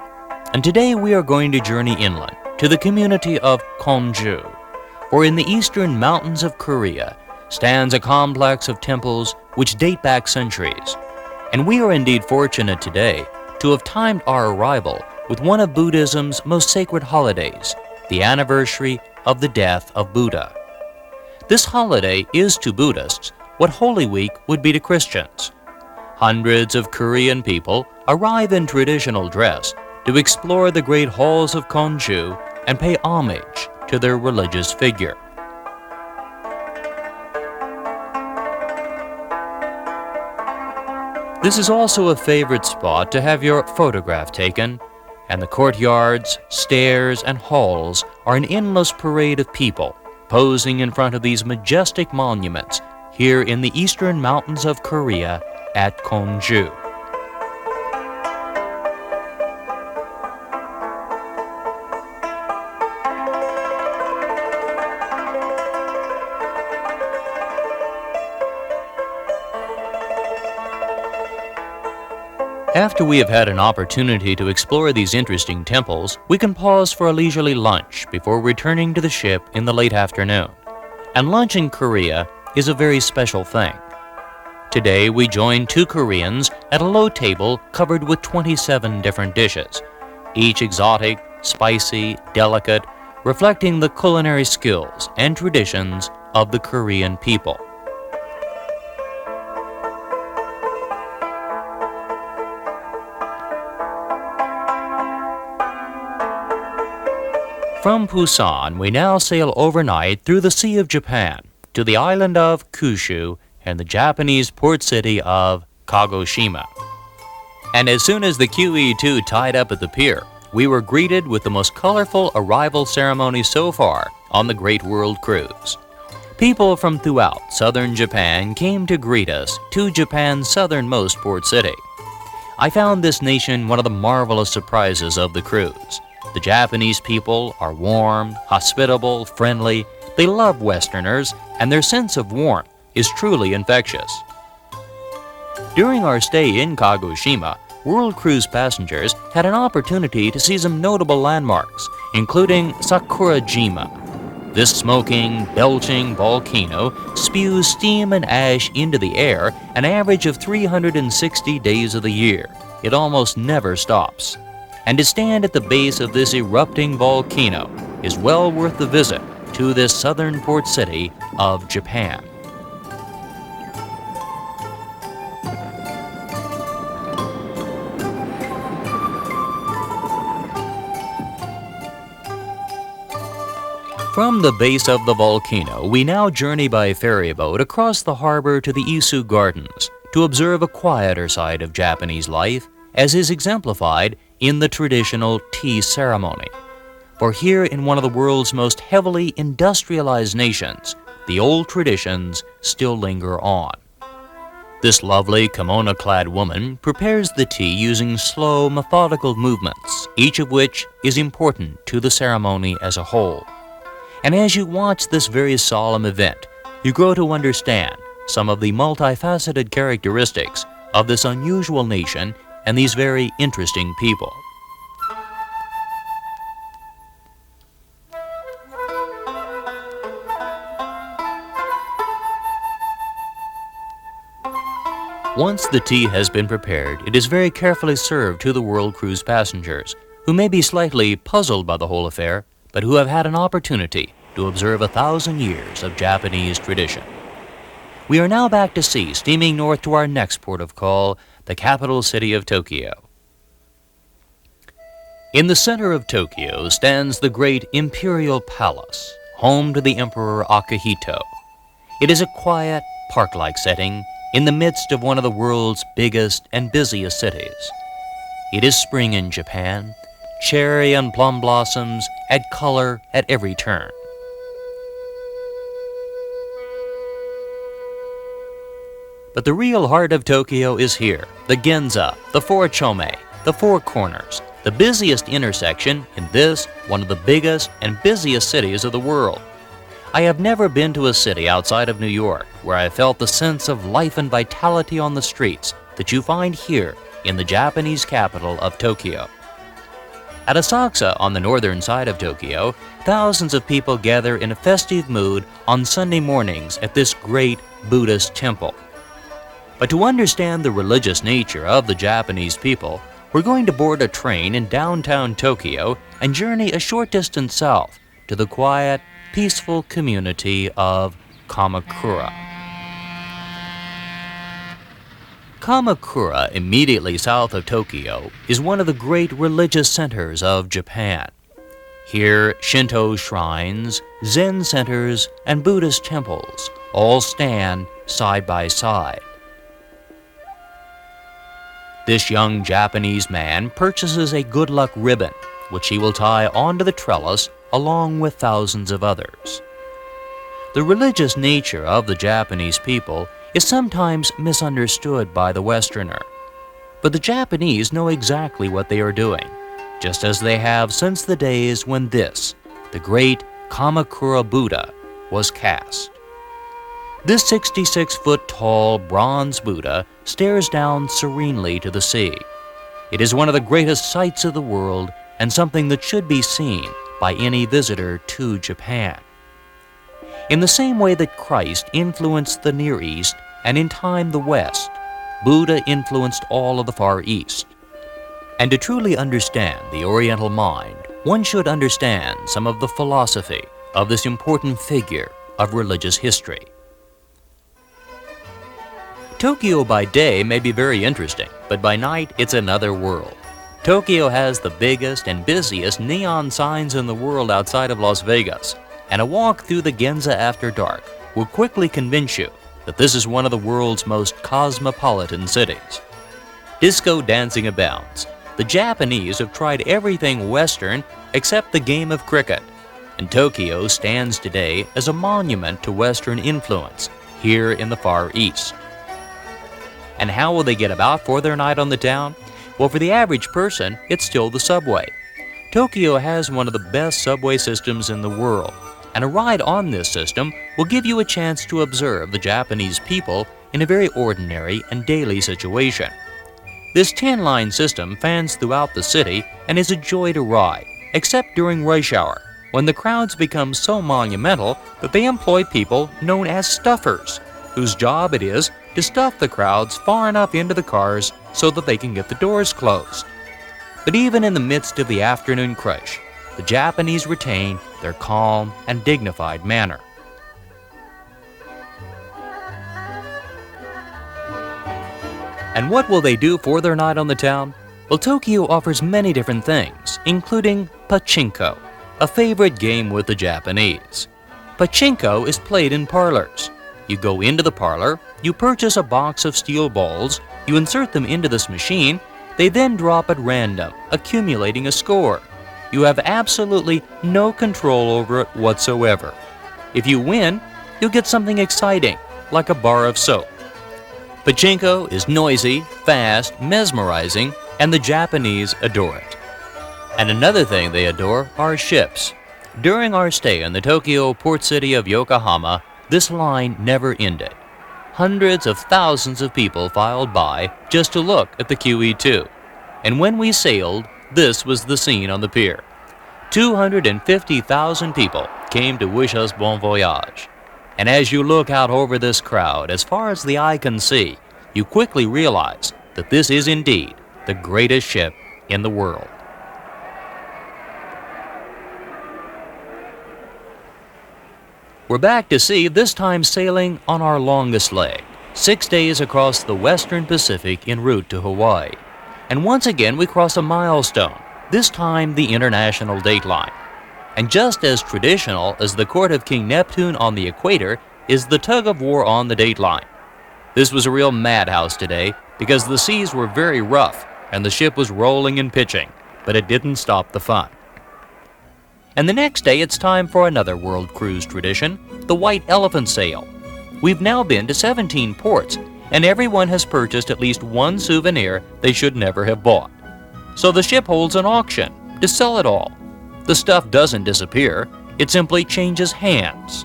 And today we are going to journey inland to the community of Gwangju, where in the eastern mountains of Korea stands a complex of temples which date back centuries. And we are indeed fortunate today to have timed our arrival with one of Buddhism's most sacred holidays, the anniversary of the death of Buddha. This holiday is to Buddhists what Holy Week would be to Christians. Hundreds of Korean people arrive in traditional dress to explore the great halls of Gwangju and pay homage to their religious figure. This is also a favorite spot to have your photograph taken, and the courtyards, stairs, and halls are an endless parade of people posing in front of these majestic monuments here in the eastern mountains of Korea at Gwangju. After we have had an opportunity to explore these interesting temples, we can pause for a leisurely lunch before returning to the ship in the late afternoon. And lunch in Korea is a very special thing. Today we join two Koreans at a low table covered with 27 different dishes, each exotic, spicy, delicate, reflecting the culinary skills and traditions of the Korean people. From Busan, we now sail overnight through the Sea of Japan to the island of Kyushu and the Japanese port city of Kagoshima. And as soon as the QE2 tied up at the pier, we were greeted with the most colorful arrival ceremony so far on the Great World Cruise. People from throughout southern Japan came to greet us to Japan's southernmost port city. I found this nation one of the marvelous surprises of the cruise. The Japanese people are warm, hospitable, friendly. They love Westerners, and their sense of warmth is truly infectious. During our stay in Kagoshima, World Cruise passengers had an opportunity to see some notable landmarks, including Sakurajima. This smoking, belching volcano spews steam and ash into the air an average of 360 days of the year. It almost never stops. And to stand at the base of this erupting volcano is well worth the visit to this southern port city of Japan. From the base of the volcano, we now journey by ferry boat across the harbor to the Isu Gardens to observe a quieter side of Japanese life, as is exemplified in the traditional tea ceremony. For here in one of the world's most heavily industrialized nations, the old traditions still linger on. This lovely kimono-clad woman prepares the tea using slow, methodical movements, each of which is important to the ceremony as a whole. And as you watch this very solemn event, you grow to understand some of the multifaceted characteristics of this unusual nation and these very interesting people. Once the tea has been prepared, it is very carefully served to the World Cruise passengers, who may be slightly puzzled by the whole affair, but who have had an opportunity to observe 1,000 years of Japanese tradition. We are now back to sea, steaming north to our next port of call, the capital city of Tokyo. In the center of Tokyo stands the great Imperial Palace, home to the Emperor Akihito. It is a quiet, park-like setting in the midst of one of the world's biggest and busiest cities. It is spring in Japan. Cherry and plum blossoms add color at every turn. But the real heart of Tokyo is here, the Ginza, the Four Chome, the Four Corners, the busiest intersection in this, one of the biggest and busiest cities of the world. I have never been to a city outside of New York where I felt the sense of life and vitality on the streets that you find here in the Japanese capital of Tokyo. At Asakusa, on the northern side of Tokyo, thousands of people gather in a festive mood on Sunday mornings at this great Buddhist temple. But to understand the religious nature of the Japanese people, we're going to board a train in downtown Tokyo and journey a short distance south to the quiet, peaceful community of Kamakura. Kamakura, immediately south of Tokyo, is one of the great religious centers of Japan. Here, Shinto shrines, Zen centers, and Buddhist temples all stand side by side. This young Japanese man purchases a good luck ribbon, which he will tie onto the trellis along with thousands of others. The religious nature of the Japanese people is sometimes misunderstood by the Westerner, but the Japanese know exactly what they are doing, just as they have since the days when this, the great Kamakura Buddha, was cast. This 66-foot-tall bronze Buddha stares down serenely to the sea. It is one of the greatest sights of the world and something that should be seen by any visitor to Japan. In the same way that Christ influenced the Near East and in time the West, Buddha influenced all of the Far East. And to truly understand the Oriental mind, one should understand some of the philosophy of this important figure of religious history. Tokyo by day may be very interesting, but by night it's another world. Tokyo has the biggest and busiest neon signs in the world outside of Las Vegas, and a walk through the Ginza after dark will quickly convince you that this is one of the world's most cosmopolitan cities. Disco dancing abounds. The Japanese have tried everything Western except the game of cricket, and Tokyo stands today as a monument to Western influence here in the Far East. And how will they get about for their night on the town? Well, for the average person, it's still the subway. Tokyo has one of the best subway systems in the world, and a ride on this system will give you a chance to observe the Japanese people in a very ordinary and daily situation. This 10-line system fans throughout the city and is a joy to ride, except during rush hour, when the crowds become so monumental that they employ people known as stuffers, whose job it is to stuff the crowds far enough into the cars so that they can get the doors closed. But even in the midst of the afternoon crush, the Japanese retain their calm and dignified manner. And what will they do for their night on the town? Well, Tokyo offers many different things, including pachinko, a favorite game with the Japanese. Pachinko is played in parlors. You go into the parlor, you purchase a box of steel balls, you insert them into this machine, they then drop at random, accumulating a score. You have absolutely no control over it whatsoever. If you win, you'll get something exciting, like a bar of soap. Pachinko is noisy, fast, mesmerizing, and the Japanese adore it. And another thing they adore are ships. During our stay in the Tokyo port city of Yokohama, this line never ended. Hundreds of thousands of people filed by just to look at the QE2. And when we sailed, this was the scene on the pier. 250,000 people came to wish us bon voyage. And as you look out over this crowd, as far as the eye can see, you quickly realize that this is indeed the greatest ship in the world. We're back to sea, this time sailing on our longest leg, 6 days across the western Pacific en route to Hawaii. And once again we cross a milestone, this time the international dateline. And just as traditional as the court of King Neptune on the equator is the tug-of-war on the dateline. This was a real madhouse today because the seas were very rough and the ship was rolling and pitching, but it didn't stop the fun. And the next day it's time for another world cruise tradition, the White Elephant Sail. We've now been to 17 ports, and everyone has purchased at least one souvenir they should never have bought. So the ship holds an auction to sell it all. The stuff doesn't disappear, it simply changes hands.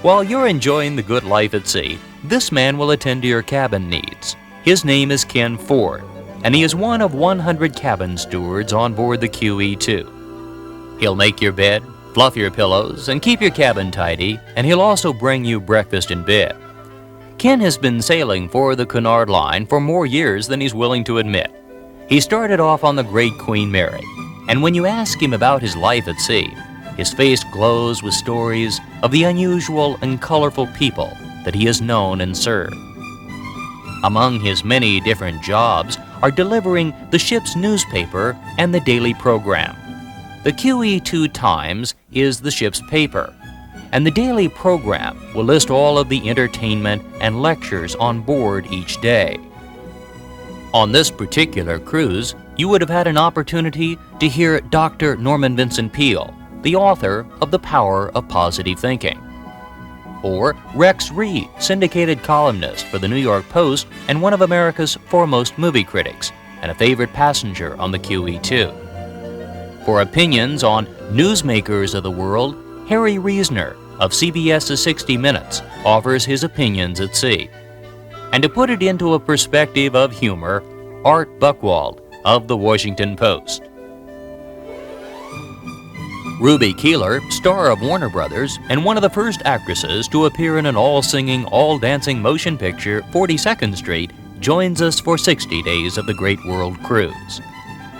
While you're enjoying the good life at sea, this man will attend to your cabin needs. His name is Ken Ford, and he is one of 100 cabin stewards on board the QE2. He'll make your bed, fluff your pillows, and keep your cabin tidy, and he'll also bring you breakfast in bed. Ken has been sailing for the Cunard Line for more years than he's willing to admit. He started off on the Great Queen Mary, and when you ask him about his life at sea, his face glows with stories of the unusual and colorful people that he has known and served. Among his many different jobs are delivering the ship's newspaper and the daily program. The QE2 Times is the ship's paper, and the daily program will list all of the entertainment and lectures on board each day. On this particular cruise, you would have had an opportunity to hear Dr. Norman Vincent Peale, the author of The Power of Positive Thinking. Or Rex Reed, syndicated columnist for the New York Post and one of America's foremost movie critics, and a favorite passenger on the QE2. For opinions on newsmakers of the world, Harry Reasoner of CBS's 60 Minutes offers his opinions at sea. And to put it into a perspective of humor, Art Buchwald of the Washington Post. Ruby Keeler, star of Warner Brothers and one of the first actresses to appear in an all-singing, all-dancing motion picture, 42nd Street, joins us for 60 days of the Great World Cruise.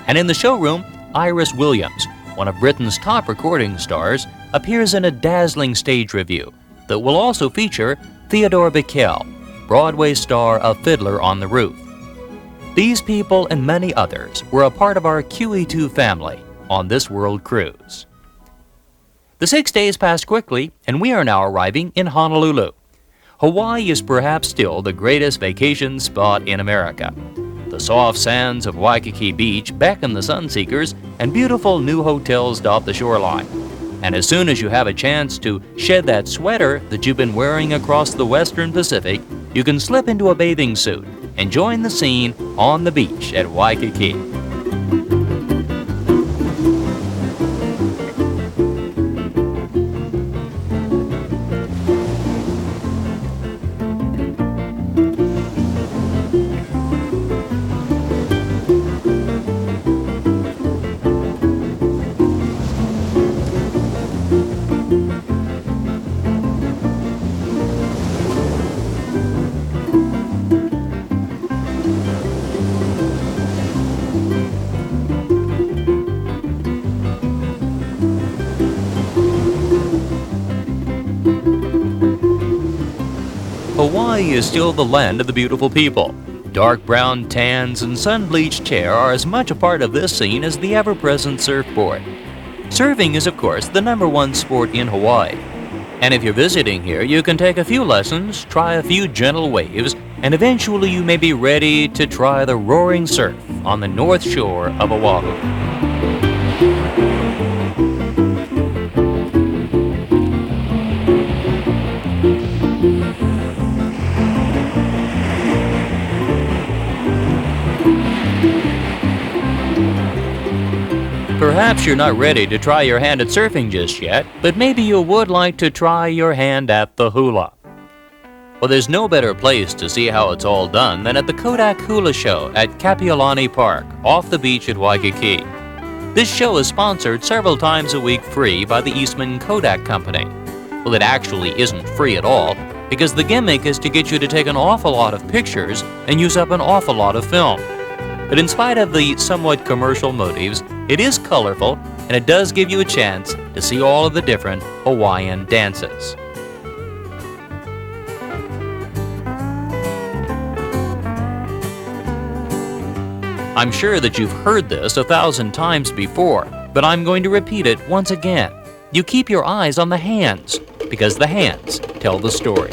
And in the showroom, Iris Williams, one of Britain's top recording stars, appears in a dazzling stage review that will also feature Theodore Bikel, Broadway star of Fiddler on the Roof. These people and many others were a part of our QE2 family on this world cruise. The 6 days passed quickly, and we are now arriving in Honolulu. Hawaii is perhaps still the greatest vacation spot in America. The soft sands of Waikiki Beach beckon the sunseekers, and beautiful new hotels dot the shoreline. And as soon as you have a chance to shed that sweater that you've been wearing across the Western Pacific, you can slip into a bathing suit and join the scene on the beach at Waikiki. Hawaii is still the land of the beautiful people. Dark brown tans and sun-bleached hair are as much a part of this scene as the ever-present surfboard. Surfing is, of course, the #1 sport in Hawaii. And if you're visiting here, you can take a few lessons, try a few gentle waves, and eventually you may be ready to try the roaring surf on the north shore of Oahu. Perhaps you're not ready to try your hand at surfing just yet, but maybe you would like to try your hand at the hula. Well, there's no better place to see how it's all done than at the Kodak Hula Show at Kapiolani Park, off the beach at Waikiki. This show is sponsored several times a week free by the Eastman Kodak Company. Well, it actually isn't free at all, because the gimmick is to get you to take an awful lot of pictures and use up an awful lot of film. But in spite of the somewhat commercial motives, it is colorful, and it does give you a chance to see all of the different Hawaiian dances. I'm sure that you've heard this 1,000 times before, but I'm going to repeat it once again. You keep your eyes on the hands, because the hands tell the story.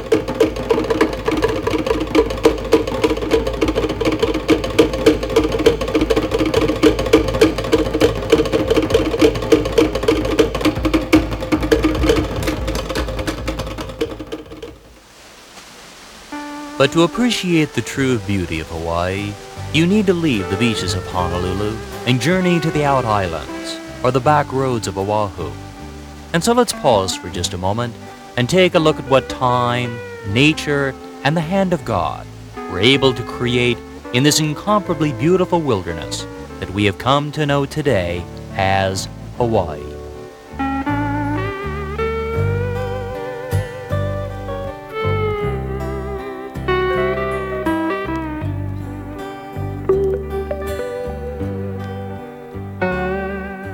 But to appreciate the true beauty of Hawaii, you need to leave the beaches of Honolulu and journey to the out islands or the back roads of Oahu. And so let's pause for just a moment and take a look at what time, nature, and the hand of God were able to create in this incomparably beautiful wilderness that we have come to know today as Hawaii.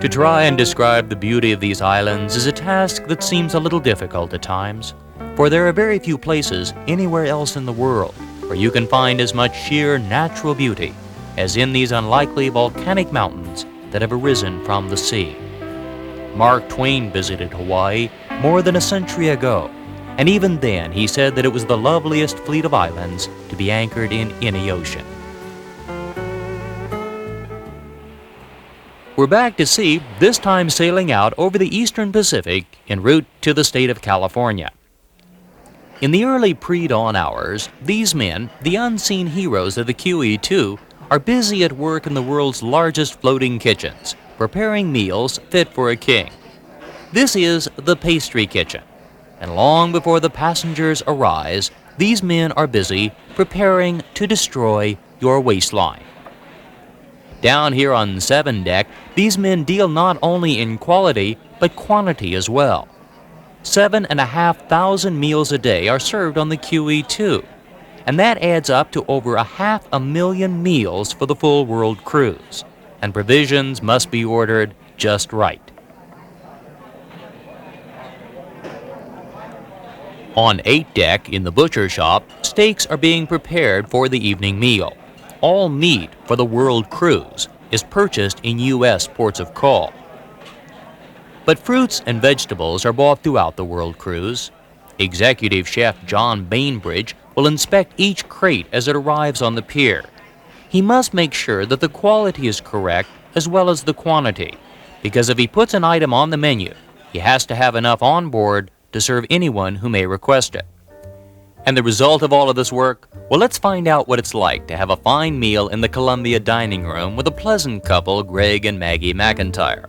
To try and describe the beauty of these islands is a task that seems a little difficult at times, for there are very few places anywhere else in the world where you can find as much sheer natural beauty as in these unlikely volcanic mountains that have arisen from the sea. Mark Twain visited Hawaii more than a century ago, and even then he said that it was the loveliest fleet of islands to be anchored in any ocean. We're back to sea, this time sailing out over the eastern Pacific en route to the state of California. In the early pre-dawn hours, these men, the unseen heroes of the QE2, are busy at work in the world's largest floating kitchens, preparing meals fit for a king. This is the pastry kitchen, and long before the passengers arise, these men are busy preparing to destroy your waistline. Down here on 7 deck, these men deal not only in quality, but quantity as well. 7,500 meals a day are served on the QE2, and that adds up to over 500,000 meals for the full world cruise, and provisions must be ordered just right. On 8 deck, in the butcher shop, steaks are being prepared for the evening meal. All meat for the world cruise is purchased in U.S. ports of call. But fruits and vegetables are bought throughout the world cruise. Executive Chef John Bainbridge will inspect each crate as it arrives on the pier. He must make sure that the quality is correct as well as the quantity, because if he puts an item on the menu, he has to have enough on board to serve anyone who may request it. And the result of all of this work? Well, let's find out what it's like to have a fine meal in the Columbia dining room with a pleasant couple, Greg and Maggie McIntyre.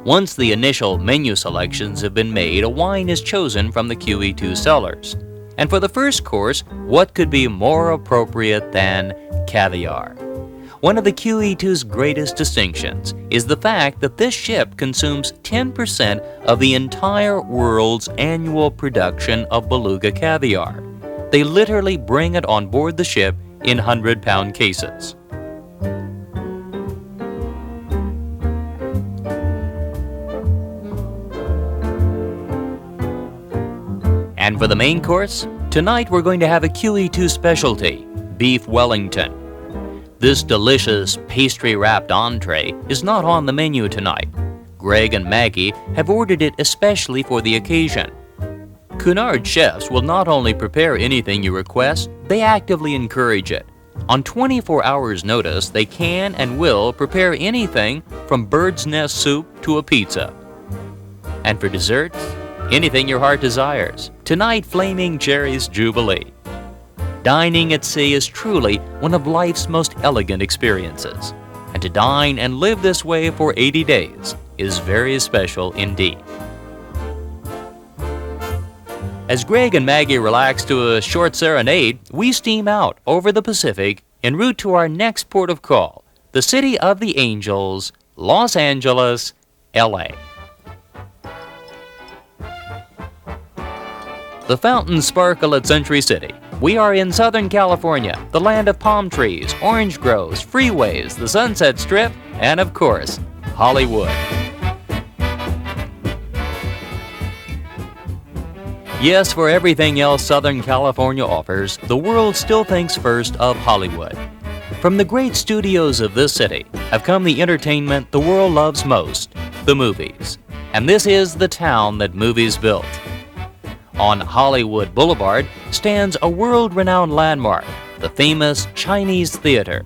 Once the initial menu selections have been made, a wine is chosen from the QE2 cellars. And for the first course, what could be more appropriate than caviar? One of the QE2's greatest distinctions is the fact that this ship consumes 10% of the entire world's annual production of beluga caviar. They literally bring it on board the ship in 100-pound cases. And for the main course, tonight we're going to have a QE2 specialty, beef Wellington. This delicious pastry-wrapped entree is not on the menu tonight. Greg and Maggie have ordered it especially for the occasion. Cunard chefs will not only prepare anything you request, they actively encourage it. On 24 hours notice, they can and will prepare anything from bird's nest soup to a pizza. And for desserts, anything your heart desires. Tonight, Flaming Cherries Jubilee. Dining at sea is truly one of life's most elegant experiences, and to dine and live this way for 80 days is very special indeed. As Greg and Maggie relax to a short serenade, we steam out over the Pacific en route to our next port of call, the city of the angels, Los Angeles, LA. The fountains sparkle at Century City. We are in Southern California, the land of palm trees, orange groves, freeways, the Sunset Strip, and of course, Hollywood. Yes, for everything else Southern California offers, the world still thinks first of Hollywood. From the great studios of this city have come the entertainment the world loves most, the movies. And this is the town that movies built. On Hollywood Boulevard stands a world-renowned landmark, the famous Chinese Theater,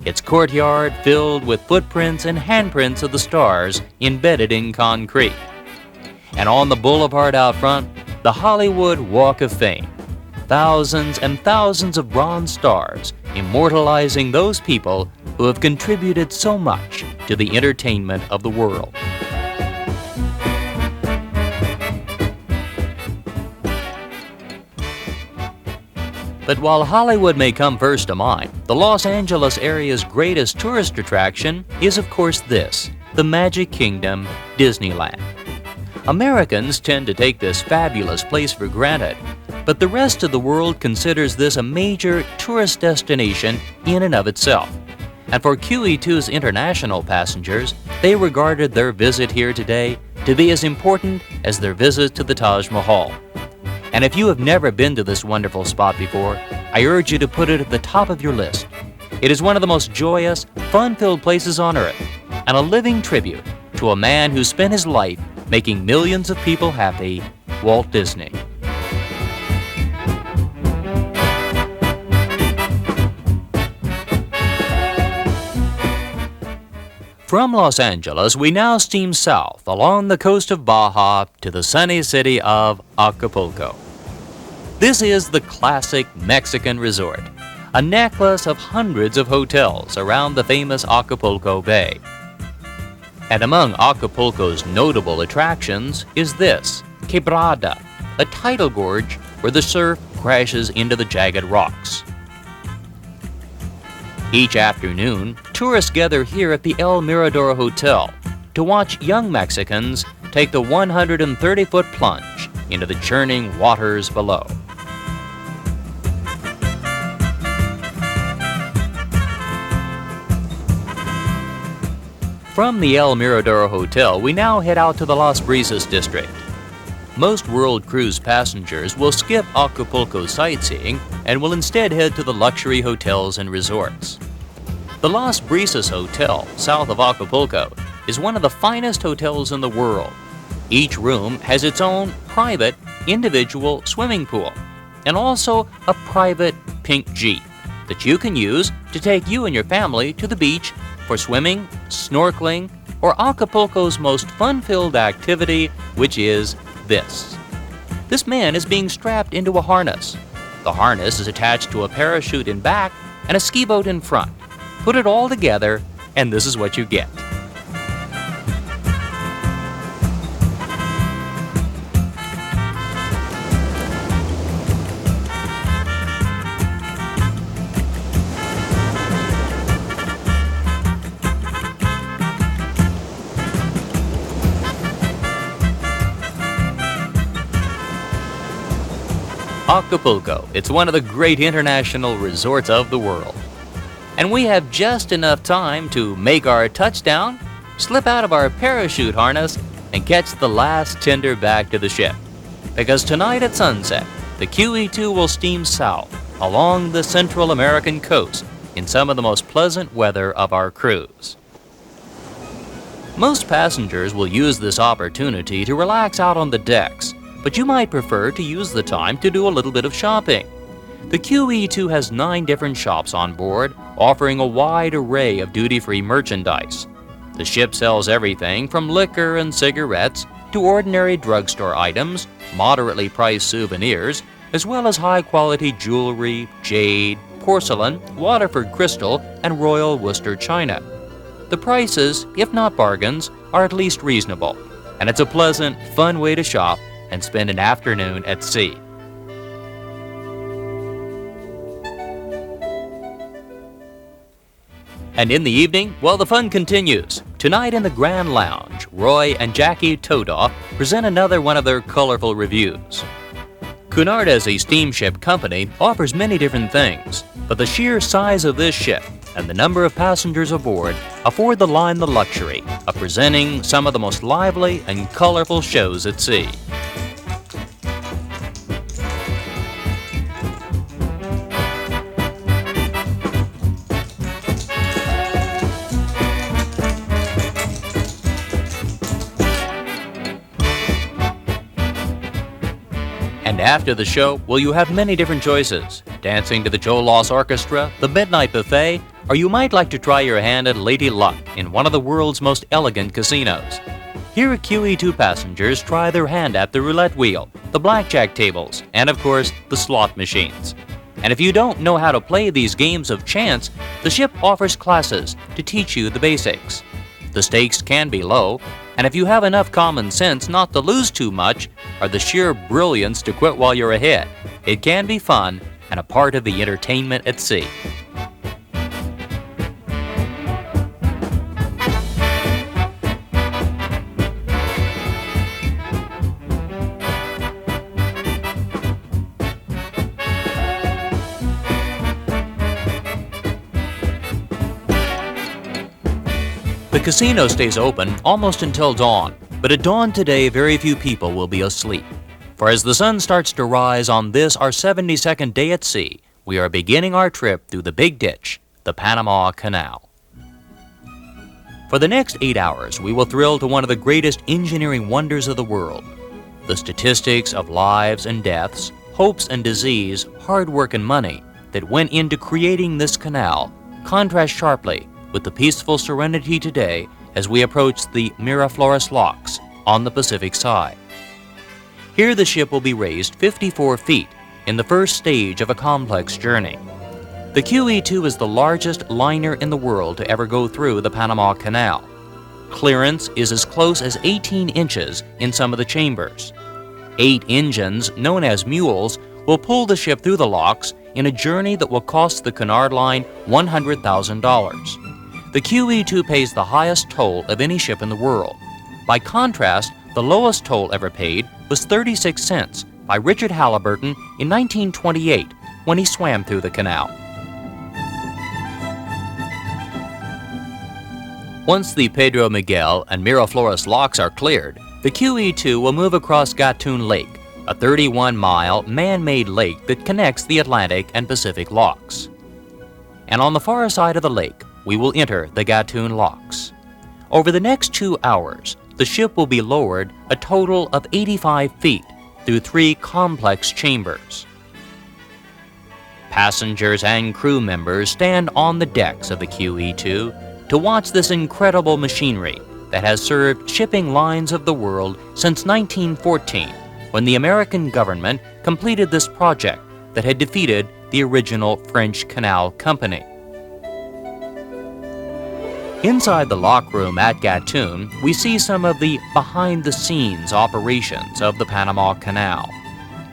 its courtyard filled with footprints and handprints of the stars embedded in concrete. And on the boulevard out front, the Hollywood Walk of Fame, thousands and thousands of bronze stars immortalizing those people who have contributed so much to the entertainment of the world. But while Hollywood may come first to mind, the Los Angeles area's greatest tourist attraction is of course this, the Magic Kingdom, Disneyland. Americans tend to take this fabulous place for granted, but the rest of the world considers this a major tourist destination in and of itself. And for QE2's international passengers, they regarded their visit here today to be as important as their visit to the Taj Mahal. And if you have never been to this wonderful spot before, I urge you to put it at the top of your list. It is one of the most joyous, fun-filled places on earth, and a living tribute to a man who spent his life making millions of people happy, Walt Disney. From Los Angeles, we now steam south along the coast of Baja to the sunny city of Acapulco. This is the classic Mexican resort, a necklace of hundreds of hotels around the famous Acapulco Bay. And among Acapulco's notable attractions is this, Quebrada, a tidal gorge where the surf crashes into the jagged rocks. Each afternoon, tourists gather here at the El Mirador Hotel to watch young Mexicans take the 130-foot plunge into the churning waters below. From the El Mirador Hotel, we now head out to the Las Brisas district. Most World Cruise passengers will skip Acapulco sightseeing and will instead head to the luxury hotels and resorts. The Las Brisas Hotel, south of Acapulco, is one of the finest hotels in the world. Each room has its own private, individual swimming pool, and also a private pink Jeep that you can use to take you and your family to the beach for swimming, snorkeling, or Acapulco's most fun-filled activity, which is this. This man is being strapped into a harness. The harness is attached to a parachute in back and a ski boat in front. Put it all together, and this is what you get. Acapulco, it's one of the great international resorts of the world. And we have just enough time to make our touchdown, slip out of our parachute harness, and catch the last tender back to the ship. Because tonight at sunset, the QE2 will steam south along the Central American coast in some of the most pleasant weather of our cruise. Most passengers will use this opportunity to relax out on the decks, but you might prefer to use the time to do a little bit of shopping. The QE2 has 9 different shops on board, offering a wide array of duty-free merchandise. The ship sells everything from liquor and cigarettes to ordinary drugstore items, moderately priced souvenirs, as well as high-quality jewelry, jade, porcelain, Waterford crystal, and Royal Worcester china. The prices, if not bargains, are at least reasonable, and it's a pleasant, fun way to shop and spend an afternoon at sea. And in the evening, well, the fun continues. Tonight in the Grand Lounge, Roy and Jackie Todoff present another one of their colorful reviews. Cunard, as a steamship company, offers many different things, but the sheer size of this ship and the number of passengers aboard afford the line the luxury of presenting some of the most lively and colorful shows at sea. after the show, well, you have many different choices. Dancing to the Joe Loss Orchestra, the Midnight Buffet, or you might like to try your hand at Lady Luck in one of the world's most elegant casinos. Here QE2 passengers try their hand at the roulette wheel, the blackjack tables, and of course, the slot machines. And if you don't know how to play these games of chance, the ship offers classes to teach you the basics. The stakes can be low, and if you have enough common sense not to lose too much, or the sheer brilliance to quit while you're ahead, it can be fun and a part of the entertainment at sea. The casino stays open almost until dawn, but at dawn today very few people will be asleep. For as the sun starts to rise on this, our 72nd day at sea, we are beginning our trip through the Big Ditch, the Panama Canal. For the next 8 hours, we will thrill to one of the greatest engineering wonders of the world. The statistics of lives and deaths, hopes and disease, hard work and money that went into creating this canal contrast sharply with the peaceful serenity today as we approach the Miraflores locks on the Pacific side. Here the ship will be raised 54 feet in the first stage of a complex journey. The QE2 is the largest liner in the world to ever go through the Panama Canal. Clearance is as close as 18 inches in some of the chambers. 8 engines, known as mules, will pull the ship through the locks in a journey that will cost the Cunard Line $100,000. The QE2 pays the highest toll of any ship in the world. By contrast, the lowest toll ever paid was 36 cents by Richard Halliburton in 1928 when he swam through the canal. Once the Pedro Miguel and Miraflores locks are cleared, the QE2 will move across Gatun Lake, a 31-mile man-made lake that connects the Atlantic and Pacific locks. And on the far side of the lake, we will enter the Gatun locks. Over the next 2 hours, the ship will be lowered a total of 85 feet through 3 complex chambers. Passengers and crew members stand on the decks of the QE2 to watch this incredible machinery that has served shipping lines of the world since 1914, when the American government completed this project that had defeated the original French Canal Company. Inside the lockroom at Gatun, we see some of the behind-the-scenes operations of the Panama Canal.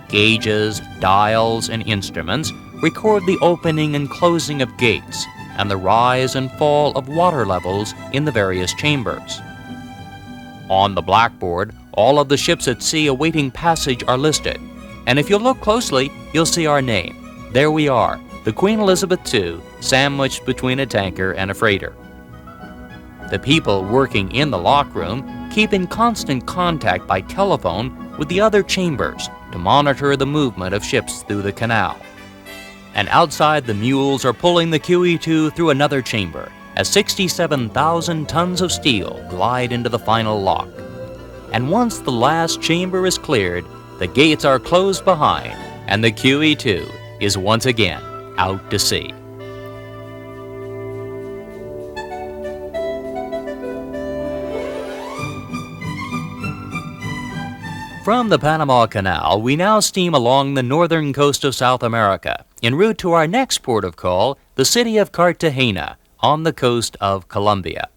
Gauges, dials, and instruments record the opening and closing of gates and the rise and fall of water levels in the various chambers. On the blackboard, all of the ships at sea awaiting passage are listed, and if you look closely, you'll see our name. There we are, the Queen Elizabeth II, sandwiched between a tanker and a freighter. The people working in the lockroom keep in constant contact by telephone with the other chambers to monitor the movement of ships through the canal. And outside, the mules are pulling the QE2 through another chamber as 67,000 tons of steel glide into the final lock. And once the last chamber is cleared, the gates are closed behind, and the QE2 is once again out to sea. From the Panama Canal, we now steam along the northern coast of South America, en route to our next port of call, the city of Cartagena, on the coast of Colombia.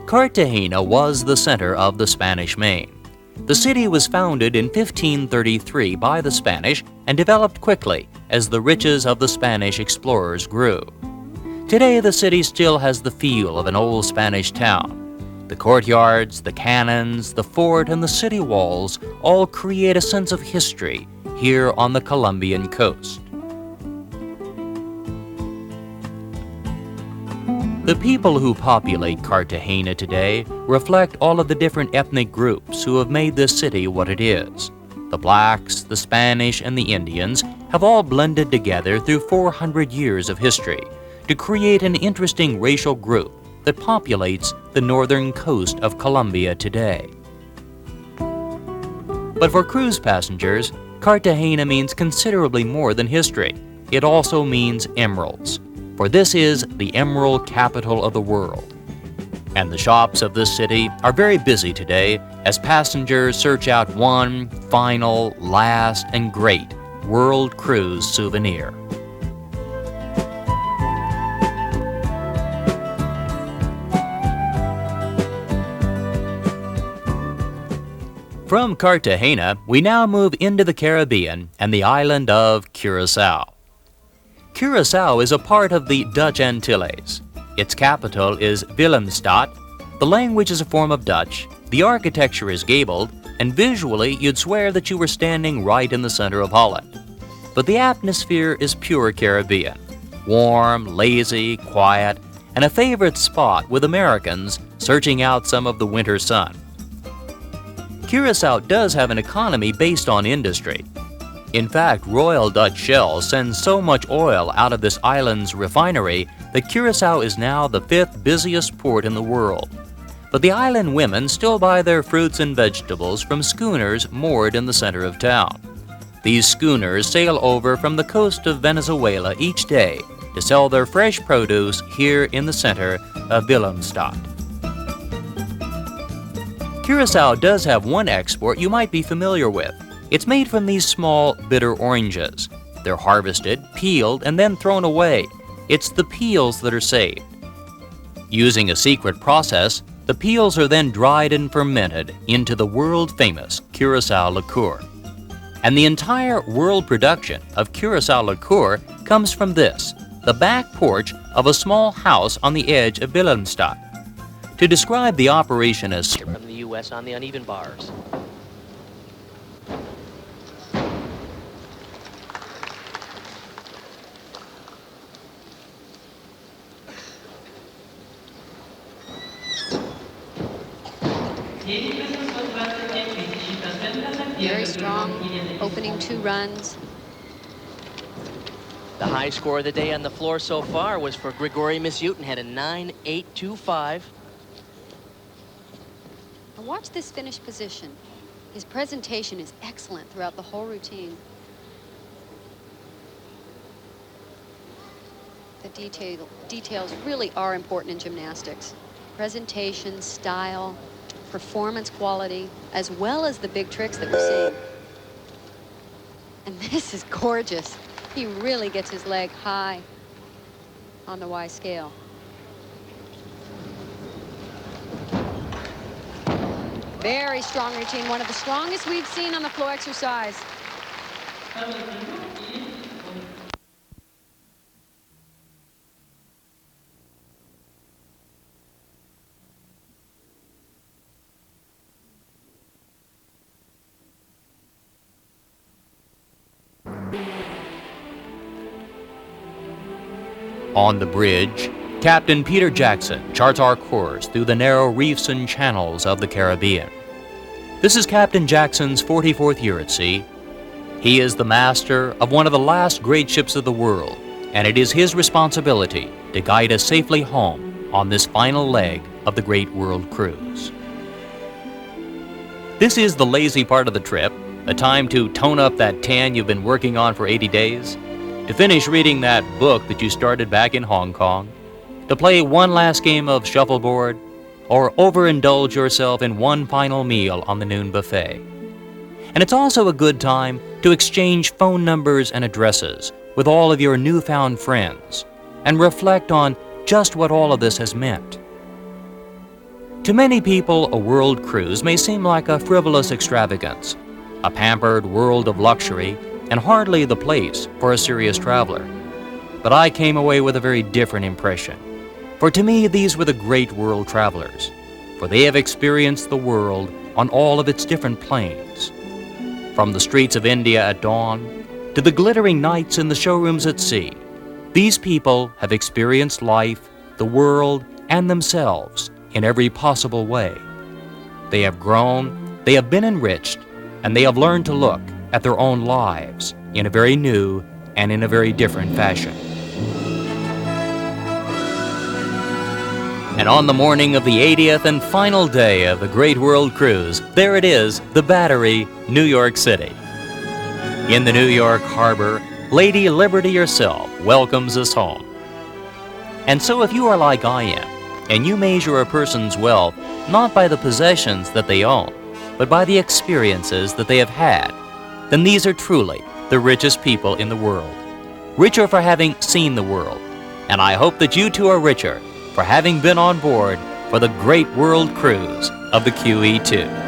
Cartagena was the center of the Spanish Main. The city was founded in 1533 by the Spanish and developed quickly as the riches of the Spanish explorers grew. Today, the city still has the feel of an old Spanish town. The courtyards, the cannons, the fort, and the city walls all create a sense of history here on the Colombian coast. The people who populate Cartagena today reflect all of the different ethnic groups who have made this city what it is. The blacks, the Spanish, and the Indians have all blended together through 400 years of history to create an interesting racial group that populates the northern coast of Colombia today. But for cruise passengers, Cartagena means considerably more than history. It also means emeralds, for this is the emerald capital of the world. And the shops of this city are very busy today as passengers search out one final, last, and great world cruise souvenir. From Cartagena, we now move into the Caribbean and the island of Curaçao. Curaçao is a part of the Dutch Antilles. Its capital is Willemstad. The language is a form of Dutch, the architecture is gabled, and visually you'd swear that you were standing right in the center of Holland. But the atmosphere is pure Caribbean, warm, lazy, quiet, and a favorite spot with Americans searching out some of the winter sun. Curaçao does have an economy based on industry. In fact, Royal Dutch Shell sends so much oil out of this island's refinery that Curaçao is now the 5th busiest port in the world. But the island women still buy their fruits and vegetables from schooners moored in the center of town. These schooners sail over from the coast of Venezuela each day to sell their fresh produce here in the center of Willemstad. Curaçao does have one export you might be familiar with. It's made from these small, bitter oranges. They're harvested, peeled, and then thrown away. It's the peels that are saved. Using a secret process, the peels are then dried and fermented into the world-famous Curaçao liqueur. And the entire world production of Curaçao liqueur comes from this, the back porch of a small house on the edge of Willemstad. To describe the operation as from the U.S. on the uneven bars. Very strong, opening 2 runs. The high score of the day on the floor so far was for Grigory Misyutin, had a 9.825. Watch this finish position. His presentation is excellent throughout the whole routine. The details really are important in gymnastics. Presentation, style, performance quality, as well as the big tricks that we're seeing. And this is gorgeous. He really gets his leg high on the Y scale. Very strong routine, one of the strongest we've seen on the floor exercise. On the bridge, Captain Peter Jackson charts our course through the narrow reefs and channels of the Caribbean. This is Captain Jackson's 44th year at sea. He is the master of one of the last great ships of the world, and it is his responsibility to guide us safely home on this final leg of the great world cruise. This is the lazy part of the trip, a time to tone up that tan you've been working on for 80 days, to finish reading that book that you started back in Hong Kong, to play one last game of shuffleboard, or overindulge yourself in one final meal on the noon buffet. And it's also a good time to exchange phone numbers and addresses with all of your newfound friends and reflect on just what all of this has meant. To many people, a world cruise may seem like a frivolous extravagance, a pampered world of luxury, and hardly the place for a serious traveler. But I came away with a very different impression. For to me, these were the great world travelers, for they have experienced the world on all of its different planes. From the streets of India at dawn, to the glittering nights in the showrooms at sea, these people have experienced life, the world, and themselves in every possible way. They have grown, they have been enriched, and they have learned to look at their own lives in a very new and in a very different fashion. And on the morning of the 80th and final day of the Great World Cruise, there it is, the Battery, New York City. In the New York harbor, Lady Liberty herself welcomes us home. And so if you are like I am, and you measure a person's wealth not by the possessions that they own, but by the experiences that they have had, then these are truly the richest people in the world. Richer for having seen the world. And I hope that you too are richer for having been on board for the great world cruise of the QE2.